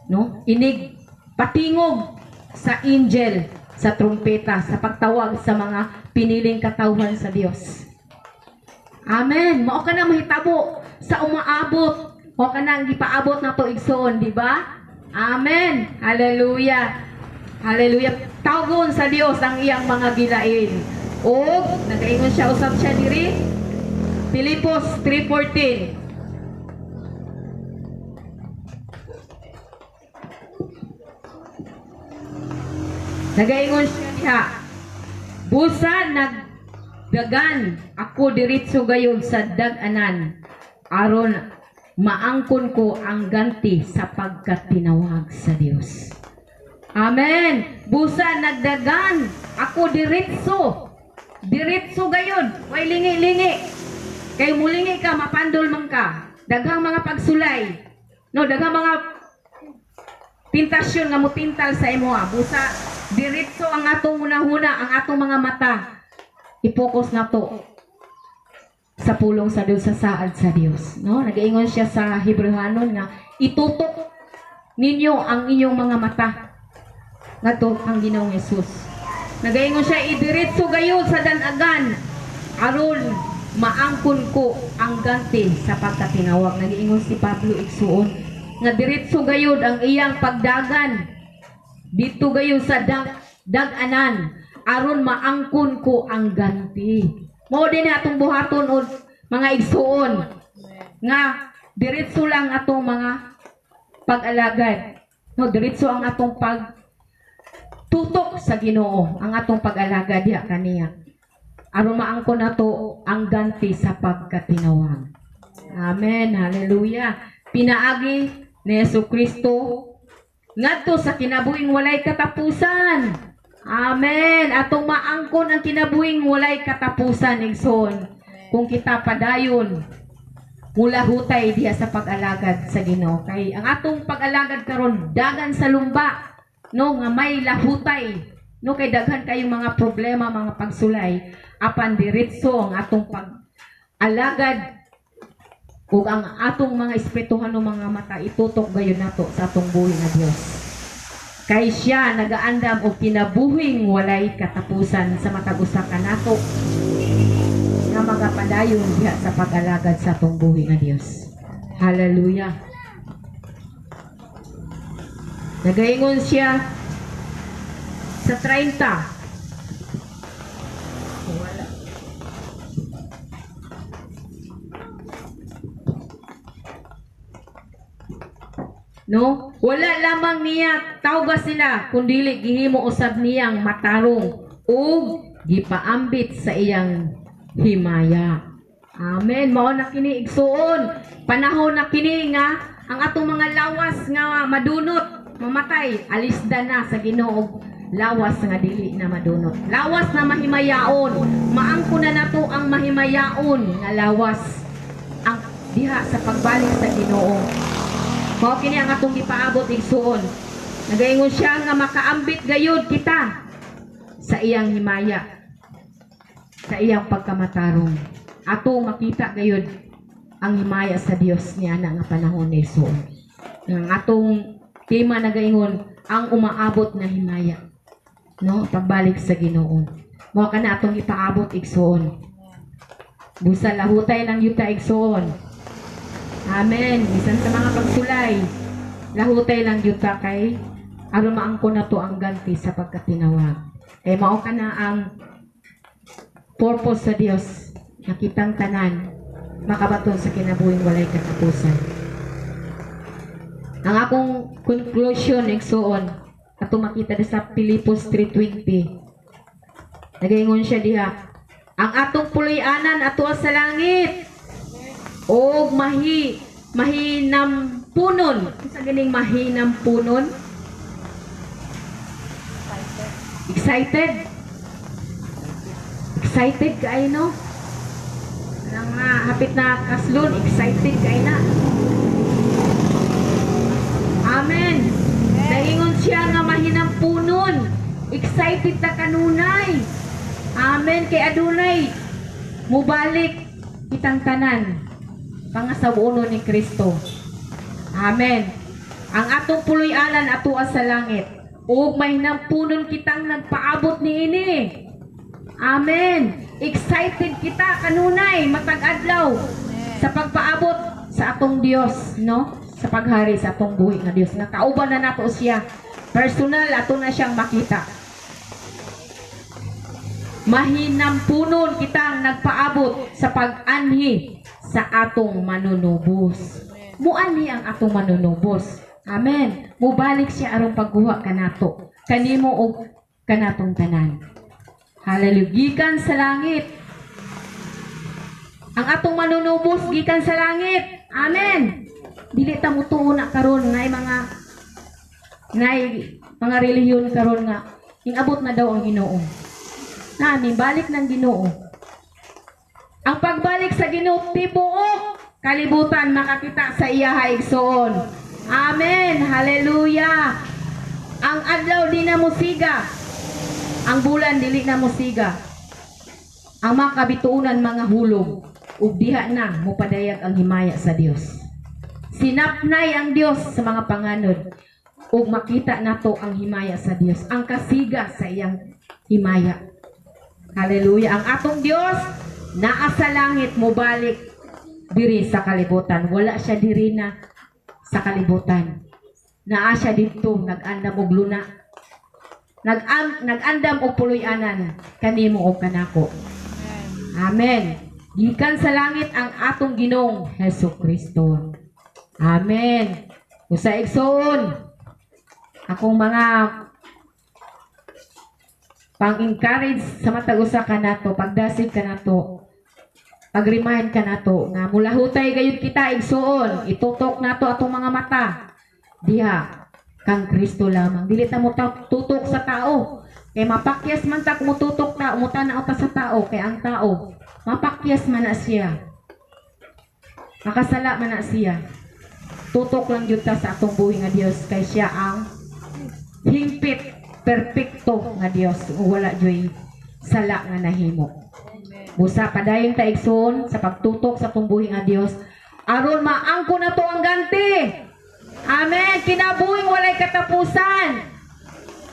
No? Inig patingog sa angel, sa trumpeta, sa pagtawag sa mga piniling katawhan sa Dios. Amen. Mao ka na mahitabo sa umaabot. Mao ka na ang gipaabot na to igsoon, di ba? Amen. Hallelujah. Hallelujah. Tawgon sa Dios ang iyang mga gilain. O nagaingon siya usab siya diri. Filipos 3:14. Nagaingon siya diha. Busa nagdagan ako diritso gayud sa dag-anan aron maangkon ko ang ganti sa pagkatinawag sa Dios. Amen. Busa nagdagan ako diritso. Diritso gayud, way lingi-lingi. Kay mulingi ka mapandol man ka. Daghang mga pagsulay. No, daghang mga pintasyon nga mutintal sa imo. Busa diretso ang atong hunahuna, ang atong mga mata. I-focus na to sa pulong sa Dios, sa saad sa Dios. No? Nag-iingon siya sa Hebrehanon nga itutok ninyo ang inyong mga mata. Nato ang Ginoong Hesus. Nag-iingon siya idiretso gayud sa danagan aron maangkon ko ang ganti sa pagkatinawag. Nag-iingon si Pablo igsuon nga diretso gayud ang iyang pagdagan dito gayo sa dag-anan aron maangkon ko ang ganti. Mao din atong buhaton og mga igsuon nga diretso lang atong mga pag-alagad. No, diretso ang atong pagtutok sa Ginoo, ang atong pag-alagad diha kaniya. Aron maangkon nato ang ganti sa pagkatinawag. Amen. Hallelujah. Pinaagi ni Jesucristo ngadto sa kinabuhing walay katapusan. Amen. Atong maangkon ang kinabuhing walay katapusan igsoon. Kung kita padayon mula hutay diha sa pag-alagad sa Ginoo. Kay ang atong pag-alagad karon dagan sa lumba, no, nga may lahutay. No, kay daghan kayong mga problema, mga pagsulay. Apan diretso ang atong pag-alagad ug ang atong mga espirituhan ng mga mata itutok gayon nato sa atong buhi nga Dios. Kay siya nagaandam og kinabuhing walay katapusan sa matag usa ka nato nga magapadayon diha sa pag-alagad sa atong buhi nga Dios. Hallelujah. Nagaingon siya sa 30. No? Wala lamang niya tawga sila kundili gihimo usab niyang matarong ug gipaambit sa iyang himaya. Amen. Mao na kini igsuon. Panahon na kini nga ang atong mga lawas nga madunot, mamatay, alisda na sa Ginoo. lawas nga dili na madunot. Lawas na mahimayaon. Maangko na nato ang mahimayaon nga lawas ang diha sa pagbalik sa Ginoo. Mao kini ang atong gipaabot igsuon. Nagaingon siya nga makaambit gayud kita sa iyang himaya, sa iyang pagkamatarong. Atong makita gayud ang himaya sa Dios niya na nga panahon ni igsuon. Ang atong tema nagaingon ang umaabot na himaya. No, pagbalik sa Ginoo. Mao kana atong ipaabot igsuon. Busa lahutay lang yuta igsuon. Amen. Bisan sa mga pagsulay, lahutay lang yuta kay aron maangko na to ang ganti sa pagkatinawag. Kay mao kana ang purpose sa Dios nakitang tanan makabaton sa kinabuhing walay katapusan. Ang akong conclusion igsuon ato makita sa Pilipos 3:20. Nagaingon siya diha, ang atong puloy-anan ato sa langit o mahinampunon. Sa ganing mahinampunon? Excited? Excited kaay no? Nga hapit na kaslon, excited kaay na. Amen. Naingon siya nga mahinampunon. Excited ta kanunay. Amen. Kay adunay mubalik kitang tanan pangasabuno ni Kristo. Amen. Ang atong puloy-anan ato sa langit. Ug mahinampunon kitang nagpaabot niini. Amen. Excited kita kanunay matag adlaw sa pagpaabot sa atong Dios, no? Sa paghari sa atong buhi nga Dios nga kauban na nato siya. Personal ato na siyang makita. Mahinampunon kitang nagpaabot sa pag-anhi sa atong manunubos. Muanhi ang atong manunubos. Amen. Mubalik siya aron pagguha kanato. Kanimo og kanatong tanan. Hallelujah. Gikan sa langit. Ang atong manunubos gikan sa langit. Amen. Dili ta mutuo na karon ngay mga relihiyon karon nga ingabot na daw ang Ginoo. Nami balik ng Ginoo. Ang pagbalik sa Ginoo tibuok kalibutan makakita sa iya haigsoon. Amen. Hallelujah. Ang adlaw di na musiga. Ang bulan dili na musiga. Ang mga kabituunan mga hulog ug diha na mopadayag ang himaya sa Dios. Sinapnay ang Dios sa mga panganod ug makita nato ang himaya sa Dios, ang kasiga sa iyang himaya. Hallelujah. Ang atong Dios naa sa langit mobalik diri sa kalibutan. Wala siya diri na sa kalibutan. Naa siya dito nag-andam og luna. Nag-andam og puloy-anan kanimo og kanako. Amen. Gikan sa langit ang atong Ginoong Hesukristo. Amen. Usa igsoon akong mga pang-encourage sa matag usa kanato, pagdasig kanato, pag-remind kanato nga mulahutay gayud kita igsoon, itutok nato atong mga mata diha kang Kristo lamang. Dili ta mo tutok sa tao. Kay mapakyas man ta kung mututok ta, umutanaw ta sa tao kay ang tao mapakyas man na siya. Makasala man na siya. Tutok lang jud ta sa atong buhi nga Dios kay siya ang hingpit perpekto nga Dios. Wala joy sala nga nahimo. Busa padayon ta igsoon sa pagtutok sa atong buhi nga Dios aron maangko na to ang ganti. Amen. Kinabuhing walay katapusan.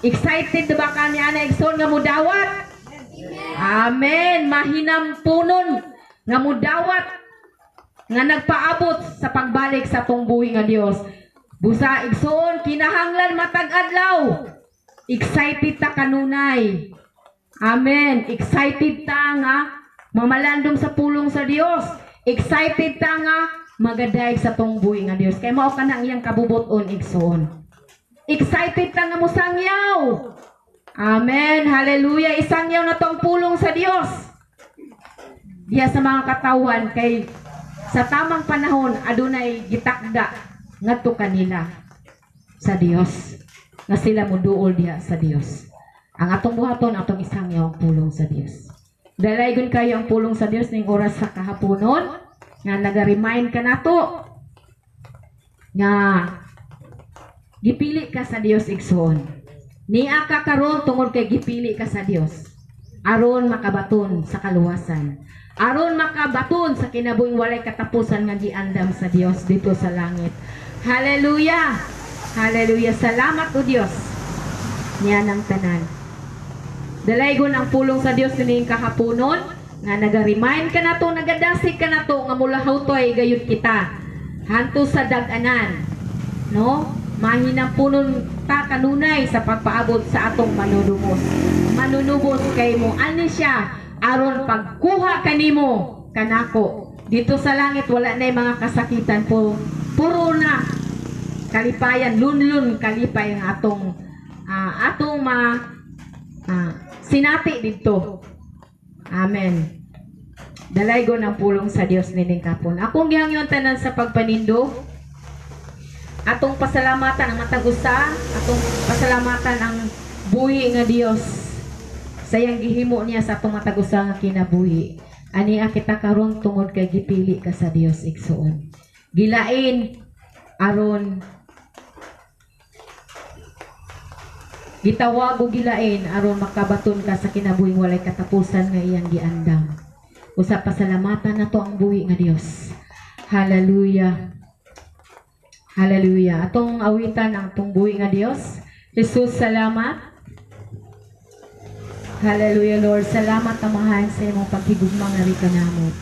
Excited ba ka niya na igsoon nga mudawat? Amen. Mahinampunon nga mudawat nga nagpaabot sa pagbalik sa atong buhi nga Dios. Busa igsoon kinahanglan matag adlaw. Excited ta kanunay. Amen. Excited ta nga mamalandong sa pulong sa Dios. Excited ta nga magadayeg sa atong buhi nga Dios. Kay mao kana ang iyang kabubuton igsoon. Excited ta nga musangyaw. Amen. Hallelujah. Isangyaw na tong pulong sa Dios. Diya sa mga katawan kay sa tamang panahon adunay gitakda ngadto kanila sa Dios nga sila moduol diha sa Dios. Ang atong buhaton, atong isangyaw ang pulong sa Dios. Dalaygon kayo ang pulong sa Dios ning oras sa kahaponon nga naga-remind ka nato nga gipili ka sa Dios igsoon. Niya ka karon tungod kay gipili ka sa Dios. Aron makabaton sa kaluwasan. Aron makabaton sa kinabuhing walay katapusan nga giandam sa Dios dito sa langit. Hallelujah! Hallelujah! Salamat o Dios. Niya ng tanan. Dalaygon ang pulong sa Dios kining kahaponon nga naga-remind ka nato, nagadasig ka nato nga mula hawtoy gayud kita hanto sa dag-anan, no? Mahinapunon ta kanunay sa pagpaabot sa atong manunubos. Manunubos kay mo ani siya aron pagkuha kanimo kanako. Dito sa langit wala na mga kasakitan po. Puro na kalipayan, lunlun kalipay ang atong sinati dito. Amen. Dalaygon ang pulong sa Dios nining kapon. Akong gihangyon tanan sa pagpanindo. Atong pasalamatan ang matag usa, atong pasalamatan ang buhi nga Dios. Sayang gihimo niya sa atong matag usa nga kinabuhi. Ani kita karon tungod kay gipili ka sa Dios igsoon. Gilain aron gitawag o gilain aron makabaton ka sa kinabuhing walay katapusan nga iyang giandam. Usa pasalamatan nato ang buhi nga Dios. Hallelujah. Hallelujah. Atong awitan ang atong buhi nga Dios. Jesus, salamat. Hallelujah, Lord. Salamat amahan sa imong paghigugma nga rika namo.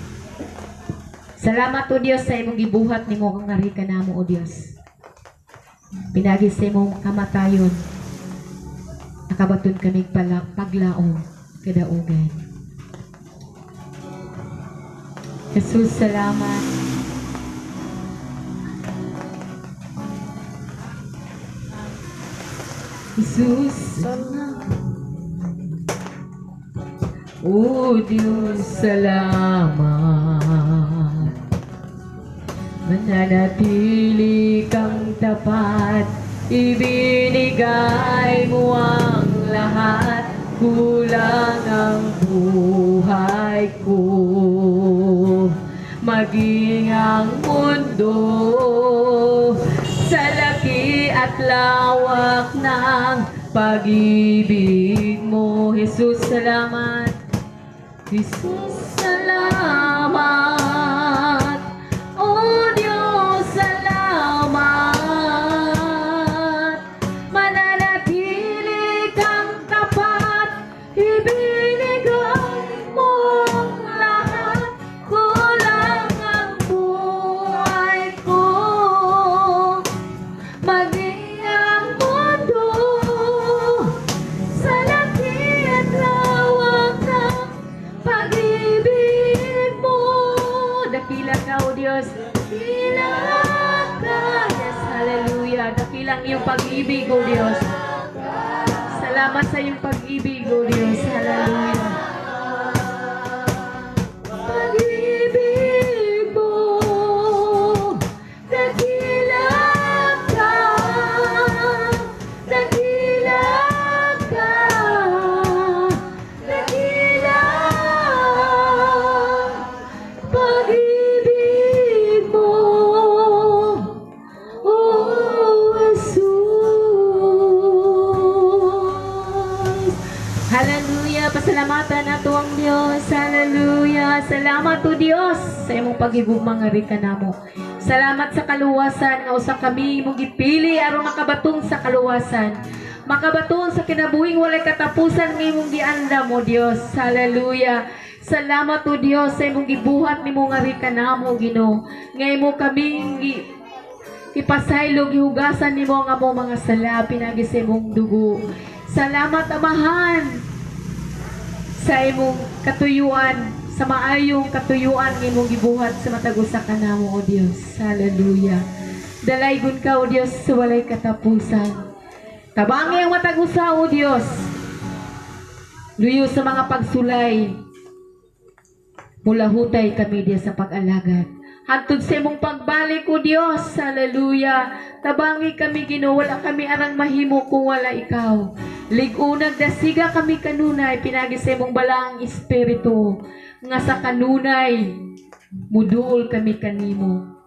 Salamat o Dios sa imong gibuhat nimo kang rika namo o Dios. Pinagi sa imong kamatayon. Nakabaton kami paglaong kadaugan. Jesus, salamat. Jesus, salamat. Oh Diyos, salamat. Mananatili kang tapat, ibinigay mo ang lahat, kulang ang buhay ko. Maging ang mundo sa laki at lawak ng pag-ibig mo. Jesus, salamat. Jesus, salamat. Oh Diyos, salamat. Mananatili kang tapat, ibinigay mo ang lahat, kulang ang buhay ko. Maging ang mundo sa laki at lawak ng pag-ibig mo. Dakila ka, O Diyos. Dakila ka. Yes, hallelujah. Dakilang iyong pag-ibig, O Diyos. Salamat sa iyong pag-ibig, O Diyos. Hallelujah. Pag-ibig mo. Dakila ka. Dakila ka. Dakila. Pag-ibig mo. Oh, Jesus. Hallelujah. Pasalamatan nato ang Dios. Hallelujah. Salamat o Dios sa imong pagigugma nga rika namo. Salamat sa kaluwasan nga usa kami imong gipili aron makabaton sa kaluwasan. Makabaton sa kinabuhing walay katapusan nga imong giandam o Dios. Hallelujah. Salamat o Dios sa imong gibuhat nimo nga rika namo Ginoo. Nga imo kaming ipasaylo gihugasan nimo nga mo mga sala pinagi sa imong dugo. Salamat amahan sa imong katuyuan, sa maayong katuyuan nga imong gibuhat sa matag usa ka namo o Dios. Hallelujah. Dalaygon ka o Dios sa walay katapusan. Tabangi ang matag usa o Dios. Luyo sa mga pagsulay. Mula hutay kami diya sa pag-alagad. Hantod sa imong pagbalik o Dios. Hallelujah. Tabangi kami Ginoo, wala kami arang mahimo kung wala ikaw. Ligunag dasiga kami kanunay, pinagi sa imong balang espiritu. Nga sa kanunay, muduol kami kanimo.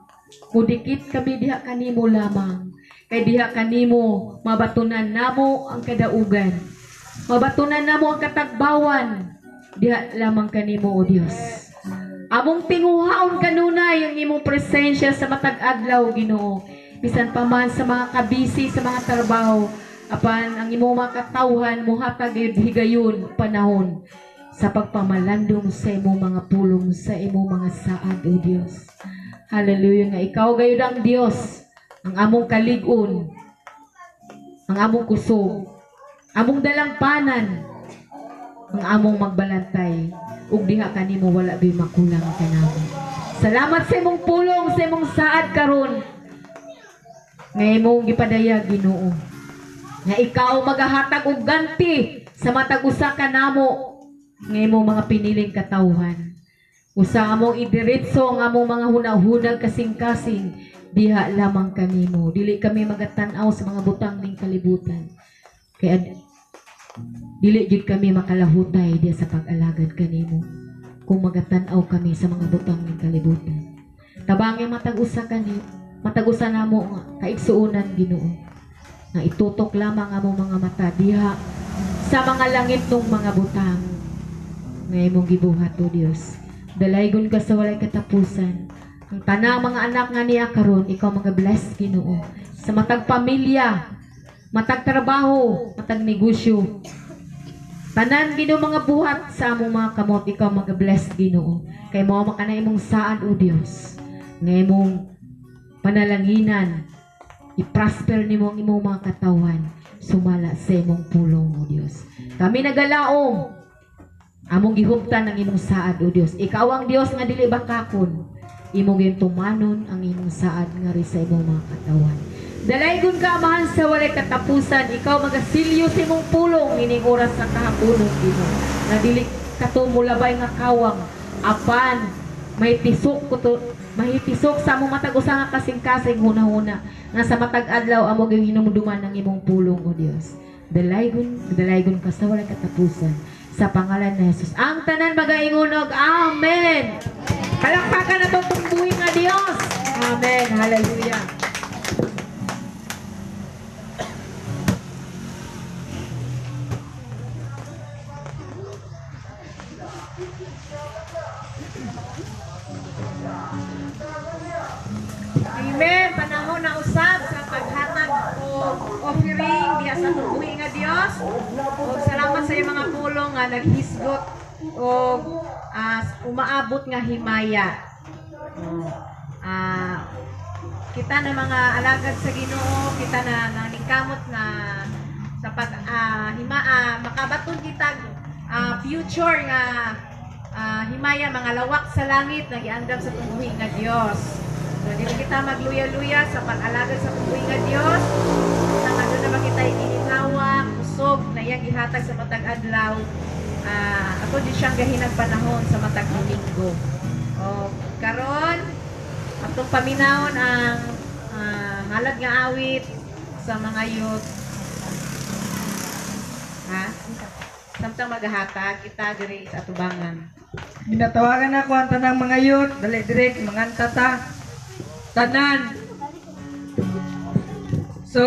Mudikit kami diha kanimo lamang. Kay diha kanimo, mabatunan namo ang kadaugan. Mabatunan namo ang katagbawan. Diha lamang kanimo o Dios. Among tinguhaon kanunay ang imong presensya sa matag adlaw Ginoo. Bisan pa man sa mga kabisi sa mga trabaho, apan ang imong mga katawhan muhatag gayud higayon panahon sa pagpamalandong sa imong mga pulong sa imong mga saad o Dios. Hallelujah nga ikaw gayud ang Dios, ang among kalig-on, ang among kusog, among dalampanan, ang among magbalantay. Ug diha kanimo wala bi makulang kanamo. Salamat sa imong pulong, sa imong saad karon. Nga imong gipadaya Ginoo. Nga ikaw magahatag og ganti sa matag usa kanamo nga imong mga piniling katawhan. Usa among idiretso ang among mga hunahunag kasing-kasing diha lamang kanimo. Dili kami magatan-aw sa mga butang ning kalibutan. Kaya dili gid kami makalahutay diya sa pag-alagad kanimo kung magatan-aw kami sa mga butang ng kalibutan. Tabangi matag-usa matag-usa namo nga kaigsuonan Ginoo. Nga itutok lamang among mga mata diha sa mga langit ng mga butang nga imong gibuhat o Dios. Dalaygon ka sa walay katapusan. Ang tanang mga anak nga niya karon, ikaw mga-bless Ginoo. Sa matag pamilya, matag trabaho, matag negosyo, tanan Ginoo mga buhat sa among mga kamot, ikaw mag-bless Ginoo. Kay mao makana imong saan o Dios. Nga imong panalanginan, i-prosper nimo ang imong mga katawan, sumala sa imong pulong o Dios. Kami nagalaom, among gihuptan ang imong saad o Dios. Ikaw ang Dios nga dili bakakon. Imong gintumanon ang imong saad nga ri sa imong mga katawan. Dalaygon ka amahan sa walay katapusan, ikaw magasilyo sa imong pulong ining oras sa kahaponon Ginoo. Na dili katumulabay nga kawang apan mahitisok sa among matag usa nga kasing-kasing hunahuna nga sa matag adlaw amo gyud hinumduman ng imong pulong o Dios. Dalaygon ka sa walay katapusan sa pangalan ni Jesus. Ang tanan magaingunog. Amen. Palakpakan na itong tumbuhin nga Dios. Amen. Hallelujah. Amen. Panahon na usab sa paghatag o offering diha sa tumbuhin nga Dios. O salamat sa iyong mga pulong nga naghisgot o umaabot nga himaya. Kita na mga alagad sa Ginoo, kita na nangingkamot na sa pag makabaton kita future nga himaya mga lawak sa langit na giandam sa tumbuhi nga Dios. So dili kita magluya-luya sa pag-alagad sa tumbuhi nga Dios. Sa ano na kita ininhawa, kusog na iyang gihatag sa matag adlaw. Ako di siyang gahinag panahon sa matag linggo. O karon atong paminawon ang halad nga awit sa mga youth. Samtang maghatag kita diri sa atubangan. Ginatawagan ako ang tanang mga youth, dali direct manganta ta. Tanan. So,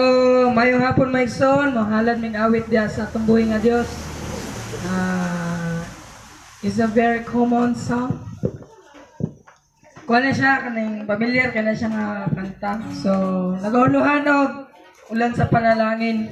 mayong hapon may son, mahalad ming awit diya sa tumbuhi nga Dios. Is a very common song. Kuha na siya, kanang familiar ka na siya nga kanta. So, nagahuluhan og ulan sa panalangin.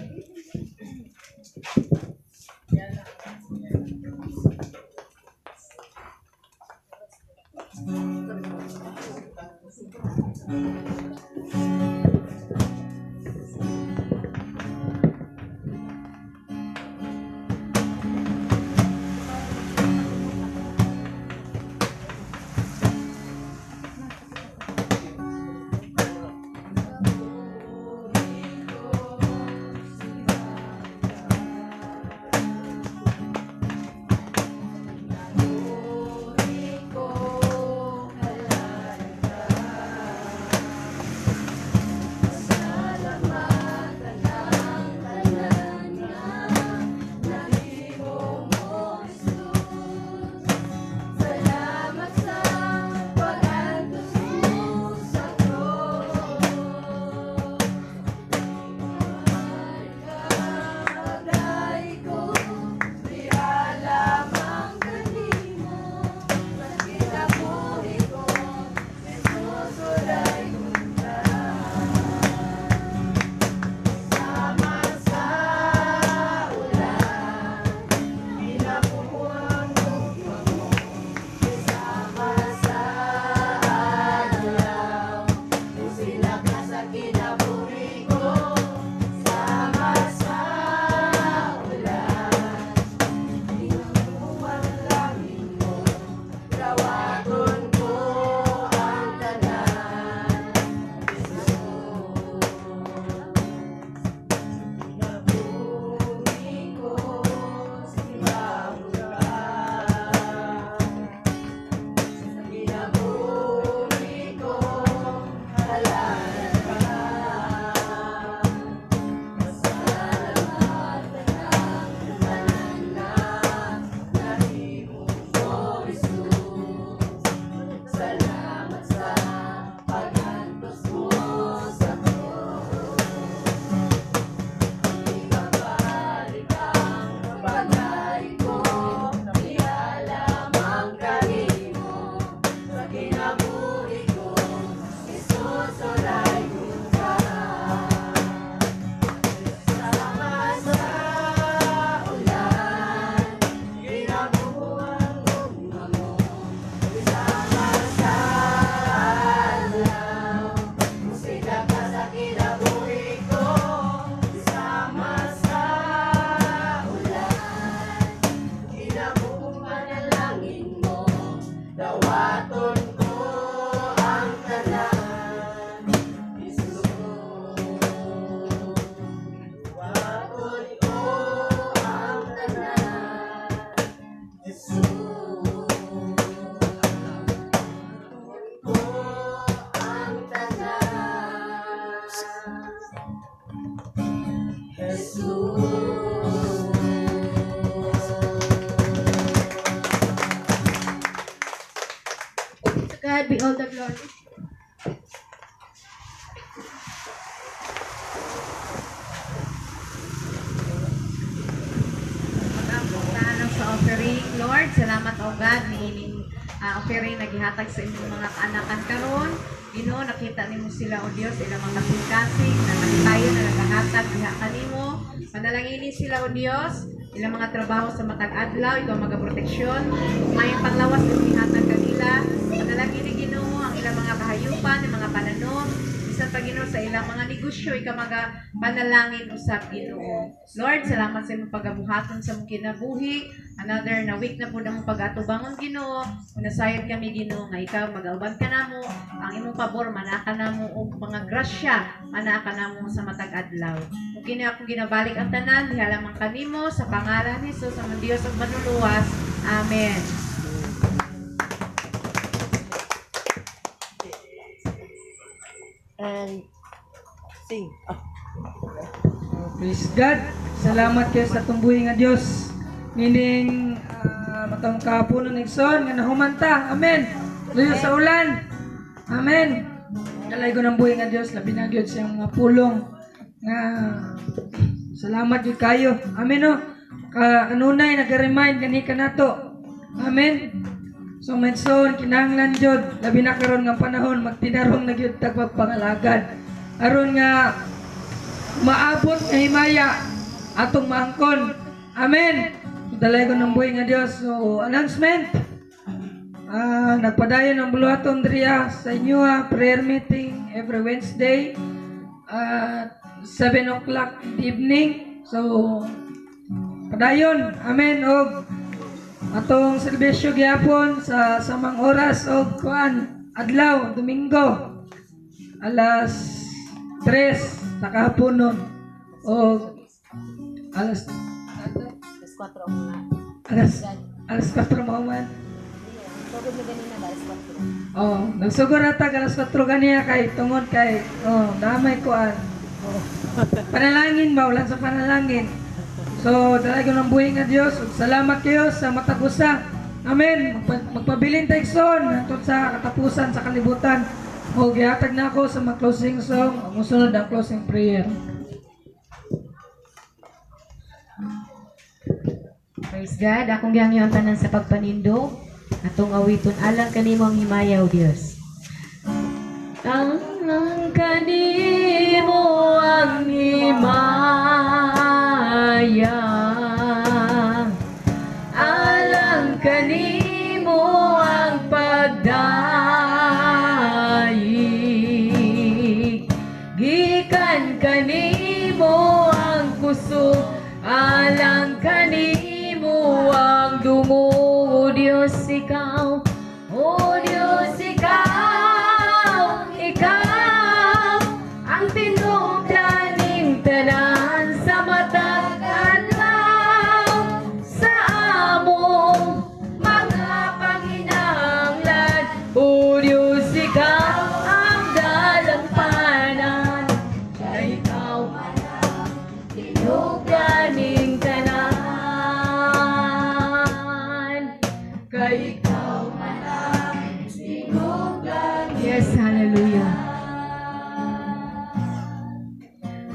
all the glory. Pagkapuntahan sa offering, Lord, salamat o God, niining offering na gihatag sa inyong mga kaanakan karon. Ginoo, nakita nimo sila o Dios, ilang mga kasing na malitayo na nagahatag diha kanimo. Panalanginin sila o Dios, ilang mga trabaho sa matag adlaw, ikaw magaproteksyon. May panglawas na gihatag kanila. Panalanginin Ginoo ang ilang mga kahayupan, ang mga pananom, bisan pa Ginoo sa ilang mga negosyo, ikaw panalangin usab Ginoo. Lord, salamat sa imong pagabuhaton sa imong kinabuhi. Another na week na po na mong pag-atubangon Ginoo. Nasayod kami Ginoo nga ikaw mag-auban ka namo, ang imong pabor manaka namo og mga grasya manaka namo sa matag adlaw. Ug kini akong ginabalik ang tanan diha lamang kanimo sa pangalan ni Hesus ang Dios ug manluluwas. Amen. And sing. Praise God. Salamat kayo sa tumbuhi nga Dios. Meaning matang kapuno ng son nga nahumanta. Amen. Luyo sa ulan. Amen. Kalay ko ng buhi nga Dios labi na gyud siyang mga pulong nga salamat gyud kayo. Amen no. Kanunay nag-remind kani kanato. Amen. So menson kinahanglan jud labi na karon nga panahon magtinarong na gyud tag pagpangalagad. Aron nga maabot nga himaya atong maangkon. Amen. Dalay ko ng buhay nga Diyos. So, announcement. Nagpadayon ang buluhaton diriya sa inyo prayer meeting every Wednesday at 7 o'clock in the evening. So, padayon. Amen. O atong serbisyo gyapon sa samang oras o kuan adlaw, Domingo. Alas 3 sa kahaponon. O alas 4 nga. alas 4 mo man. Tugod na ganina ba, 4. Oh, nagsugod ata alas 4 ganiya kay tungod kay damay kuan. Panalangin ba ulan sa panalangin. So, dalay ko ng buhay nga Dios. Ug salamat kayo sa matag usa. Amen. Magpabilin ta igsoon hangtod sa katapusan sa kalibutan. O gihatag na ako sa mga closing song. Musunod ang closing prayer. Praise God. Akong gihangyon tanan sa pagpanindo. Atong awiton alang kanimo ang himaya o Dios. Alang kanimo ang himaya. Alang kanimo ang pagdaig. Gikan kanimo ang kusog. Alang kanimo ang dungo, O Diyos ikaw, O Diyos ikaw, ikaw ang tinubdaning tanan sa matag adlaw sa among mga panginahanglan. O Diyos ikaw ang dalampanan, sa ikaw tinubdaning tanan. Kay ikaw manang sinugdan. Yes, hallelujah.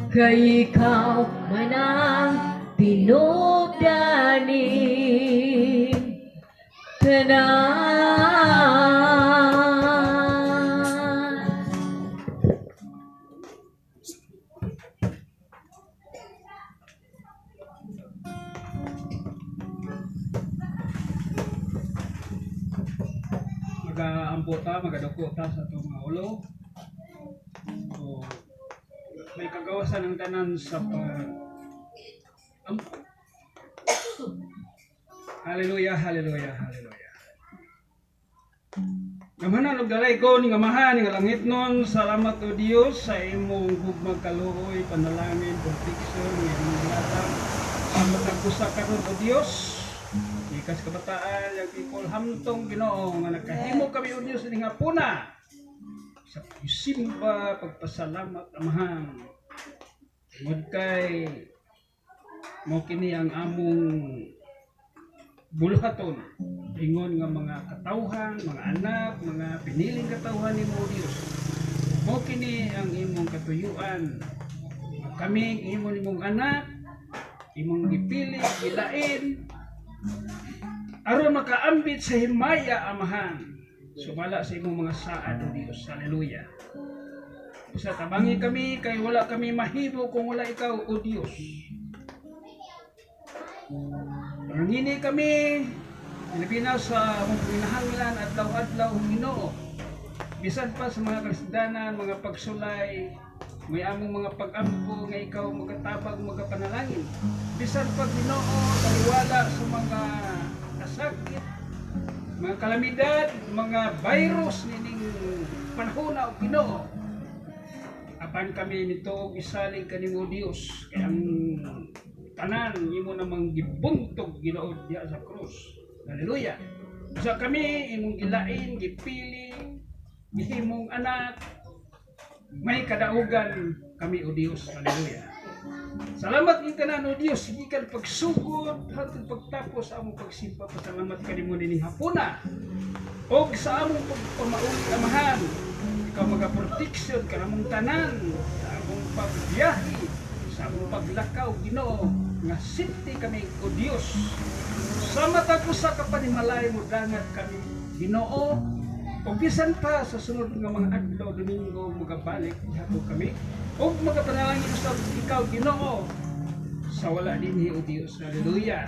Kay ikaw manang tinugdaning tanan. Mag-aambota, magadukota sa itong mga ulo. So, may kagawasan ng tanan sa Hallelujah, hallelujah, hallelujah. Ngamahan og dalay ko ning amahan ning langit nun, salamat o Dios sa imong hugmag kaluoy, panalangin, protection, ngayong latang sa matagbusa karon o Dios. Ikas kabataan, yung people hamtong Ginoo nga nagkahimo kami o Dios ning hapuna. Sa pagsimba, pagpasalamat amahan. Tungod kay mo kini ang among buluhaton. Ingon nga mga katawhan, mga anak, mga piniling katawhan ni mo Dios. Mo kini ang imong katuyuan. Kami imong anak, imong gipili, gilain, aron makaambit sa himaya amahan. Sumala sa imong mga saad o Dios. Hallelujah. Sa tabangi kami kay wala kami mahimo kung wala ikaw o Dios. Rangini kami Pilipinas sa among pinahanglan adlaw-adlaw Ginoo. Bisan pa sa mga karisdanan, mga pagsulay, may among mga pag-ampo nga ikaw magatabag magapanalangin. Bisan pa Ginoo taliwala sa mga kasakit, mga kalamidad, mga virus nining panahon na o Ginoo. Apan kami nito isalig kanimo Dios kay ang tanan imo namang gibuntog Ginoo diya sa krus. Hallelujah. Sa kami imong gilain, gipili, gihimong anak, may kadaugan kami o Dios. Hallelujah. Salamat ng tanan o Dios, gikan pagsugod hangtod pagtapos sa among pagsimba. Pasalamat kanimo nining hapuna. Og sa among pagpamauli amahan, ikaw magaproteksyon kanamong tanan sa among pagbiyahe, sa among paglakaw Ginoo, nga safety kami o Dios. Sa mata ko sa kapanimalay mo dangat kami Ginoo. O bisan pa sa sunod nga mga adlaw Domingo magabalik hapon kami o magapanalangin sa ikaw Ginoo sa wala dinhi o Dios. Hallelujah.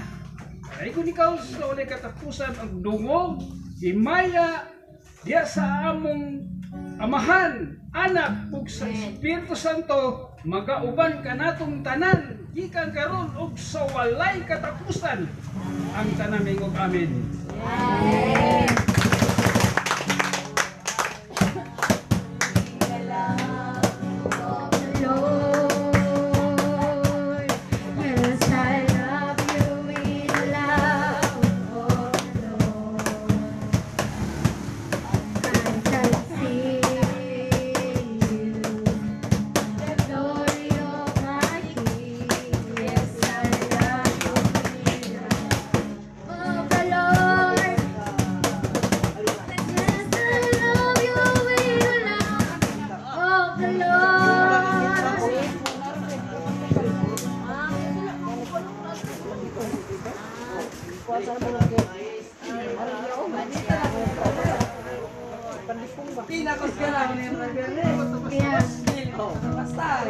Ay kung ikaw sa wala katapusan ang dungog himaya diya sa among amahan, anak ug sa Espiritu Santo magauban ka natong tanan gikan karon og sa walay katapusan ang tanan mingog amen. Pinakos ka lang yung basta.